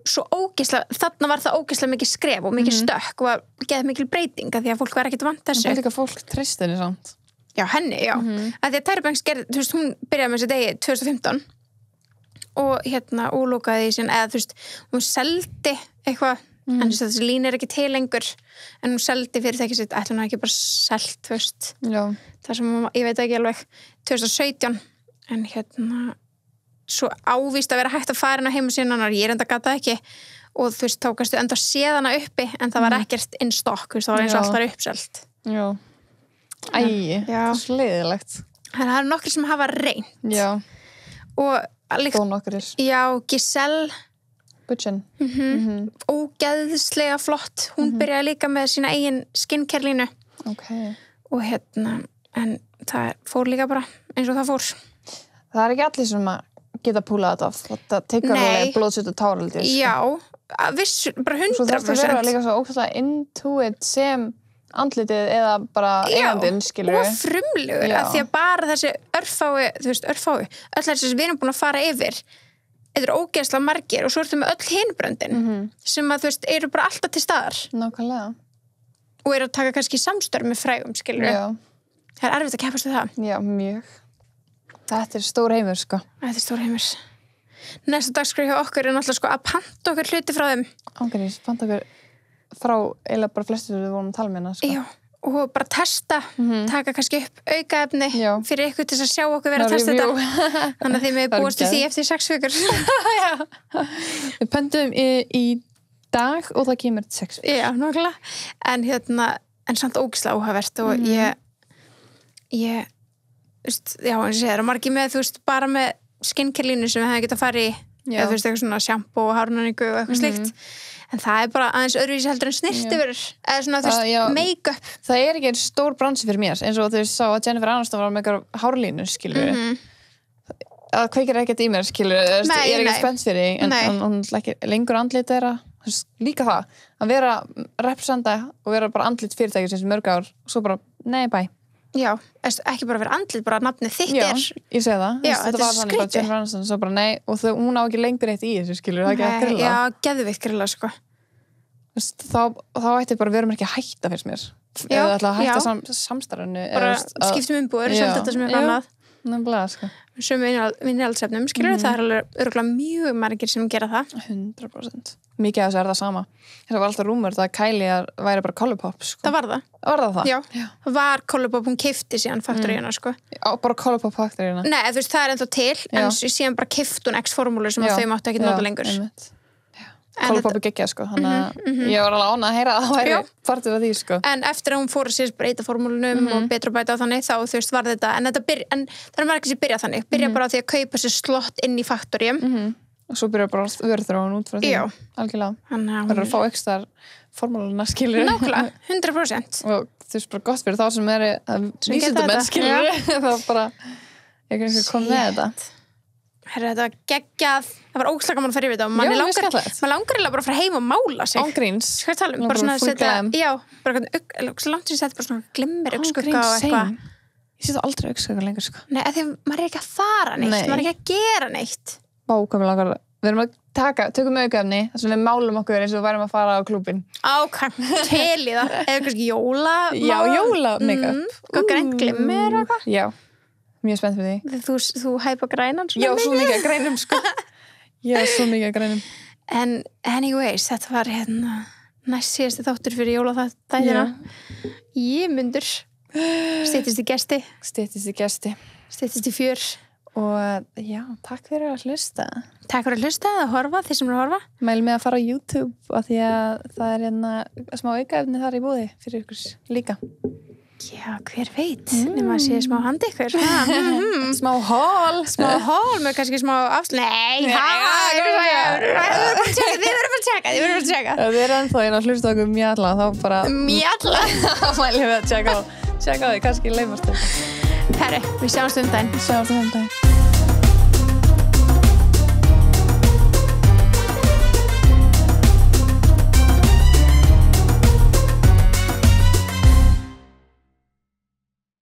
svo ógeðslega, þarna var það ógeðslega mikið skref og mikið stökk og geðið mikil breyting að því að fólk var ekkert vant þessu. En líka fólk treysti henni samt. Já, henni, já. Að því að Tyra Banks gerði, þú veist, hún byrjaði með þessi degi 2015 og og lókaði í síðan, eða þú veist, hún seldi eitthvað, en þessi lín ekki til lengur, en hún seldi fyrirtæki sitt, ætla hún ekki bara selt, þú veist. Já. Það sem hún, ég veit ekki alveg, 2017, en svo ávíst að vera hægt að fara inn á heimasíðuna, ég enda gata ekki og þú veist, tókastu enda séðana uppi en það var ekkert in stock, þú veist, það var eins og allt var uppselt. Já. Æi, það er svo leiðilegt. En það nokkrir sem hafa reynt. Já. Og Þó nokkrir. Já, Giselle Bundchen. Ógeðslega flott. Hún byrjaði líka með sína eigin skincare línu. Ok. Og en það fór líka bara eins og það fór. Það er ekki allir sem að geta púlað þetta af. Þetta tekur alveg blóðsutt og táraldir. Já, bara 100%. Svo þarftu að vera líka svo ókvæmlega into it sem andlitið eða bara eigandinn, skilur og frumlegur, að því að bara þessi örfái, þú veist, öll þessi sem við erum búin að fara yfir þetta er ógeðslega margir og svo ertu með öll hinbröndin sem að, þú veist, eru bara alltaf til staðar. Nákvæmlega. Og eru að taka kannski samstörf með frægum, skilur Já. Það er erfitt að keppast við það. Já, mjög. Þetta er stór heimur, sko. Þetta er stór heimur. Næsta dagskrá hjá okkur er náttúrulega sko að panta okkur hluti frá þeim. Ángurins, panta okkur frá eiginlega bara flestu við vorum að tala með hana, sko. Já, og bara testa, taka kannski upp aukaefni fyrir ykkur til að sjá okkur vera að testa þetta. Þannig að þið með búast því eftir 6 vikur. Já. Við pöntum í dag og það kemur 6 vikur. Já, nákvæmlega. En samt ógeðslega áhugavert og ég veist, já, eins og segir, margir með, þú veist, bara með skincare línu sem við hefum getað að fara í eða þú veist, eitthvað svona shampoo og hárnæringu og eitthvað slíkt. En það er bara aðeins öðruvísi heldur en snirtifur eða svona, þú veist, make-up. Það er ekki einn stór bransi fyrir mér, eins og þú veist, sá að Jennifer Aniston var með eitthvað hárlínu, skilur það kveikir ekkert í mér, skilur ég er ekki spennt fyrir því, en hún ekki lengur andlit þeirra, líka það að vera representa og vera bara andlit fyrirtæki sem mörg ár og svo bara, nei, bæ. Já, ekki bara vera andlit, bara nafnið þitt Já, ég segi það. Já, þetta var þannig bara Jennifer Aniston, svo bara nei, og hún á ekki lengur eitt í þessu, skilur, það ekki að grilla. Já, geðveikt grilla, sko. Þá ætti bara verum ekki að hætta fyrst mér. Já, eða ætla að hætta samstarfinu. Bara skiptum umbúður, samt þetta sem er annað. Nefnilega, sko. Sömu innihaldsefnum, skilur það er alveg örugglega mjög margir sem gera það. 100%. Mikið af þessu er það sama. Það var alltaf rúmur að Kylie væri bara Colourpop, sko. Það var það. Var það? Já. Það var Colourpop, hún keypti síðan faktoríuna, sko. Já, bara Colourpop faktoríuna. Nei, þú veist, það er ennþá til, en síðan bara keypti hún X-formúlu sem þau máttu ekki nota lengur. Colourpop er geggjað, sko. Ég var alveg ánað að heyra að það væri partur af því, sko. En eftir að hún fór að sér breyta formúlunum og betra bæta á þannig, þá þú veist var þetta, en það er margir sem byrja þannig, byrja bara á því að kaupa sér slott inn í faktoríum. Og svo byrja bara vörðróun út frá því. Já. Algjörlega. Það er að fá ekstra formúluna, skilur. Nákvæmlega, 100%. Og þú veist bara gott fyrir þá sem er vísindamenn, skilur. Það var bara, ég kan ekki koma með þetta. Herra, þetta var geggjað, það var ógeðslega gaman að fara yfir þetta og maður langar eiginlega bara að fara heim og mála sig. Ángríns. Hvað tala um? Bara svona að setja, já, bara langt sem setja bara svona glimmer augskugga og eitthvað. Ég setja aldrei augskugga lengur, sko. Nei, af því maður er ekki að fara neitt, maður er ekki að gera neitt. Hvað mér langar, við erum að tökum aukaefni, þess að við málum okkur eins og við værum að fara á klúbbin. Til í það, eða kannski jóla. Já, jóla make-up. Og grænt glimmer og eitthvað. Já. Mjög spennt fyrir því. Þú hæpa grænan svona. Já, svo mikið að grænum, sko. Já, svo mikið að grænum. En anyways, þetta var næst síðasti þáttur fyrir jólaþættina. Ég myndur. Styttist í gesti. Styttist í fjör. Og já, takk fyrir að hlusta. Takk fyrir að hlusta, að horfa, þið sem eru að horfa. Mælum með að fara á YouTube af því að það er smá aukaefni þar í búði fyrir ykkur líka. Já, hver veit, nema að sé smá handi ykkur. Smá haul. Smá haul með kannski smá Nei, við verðum að tjekka. Við erum ennþá inn að hlusta okkur mjalla, þá bara Mjalla? Þá mælum við að tjekka á því, kannski leifast þetta. Herri, við sjáumst um daginn.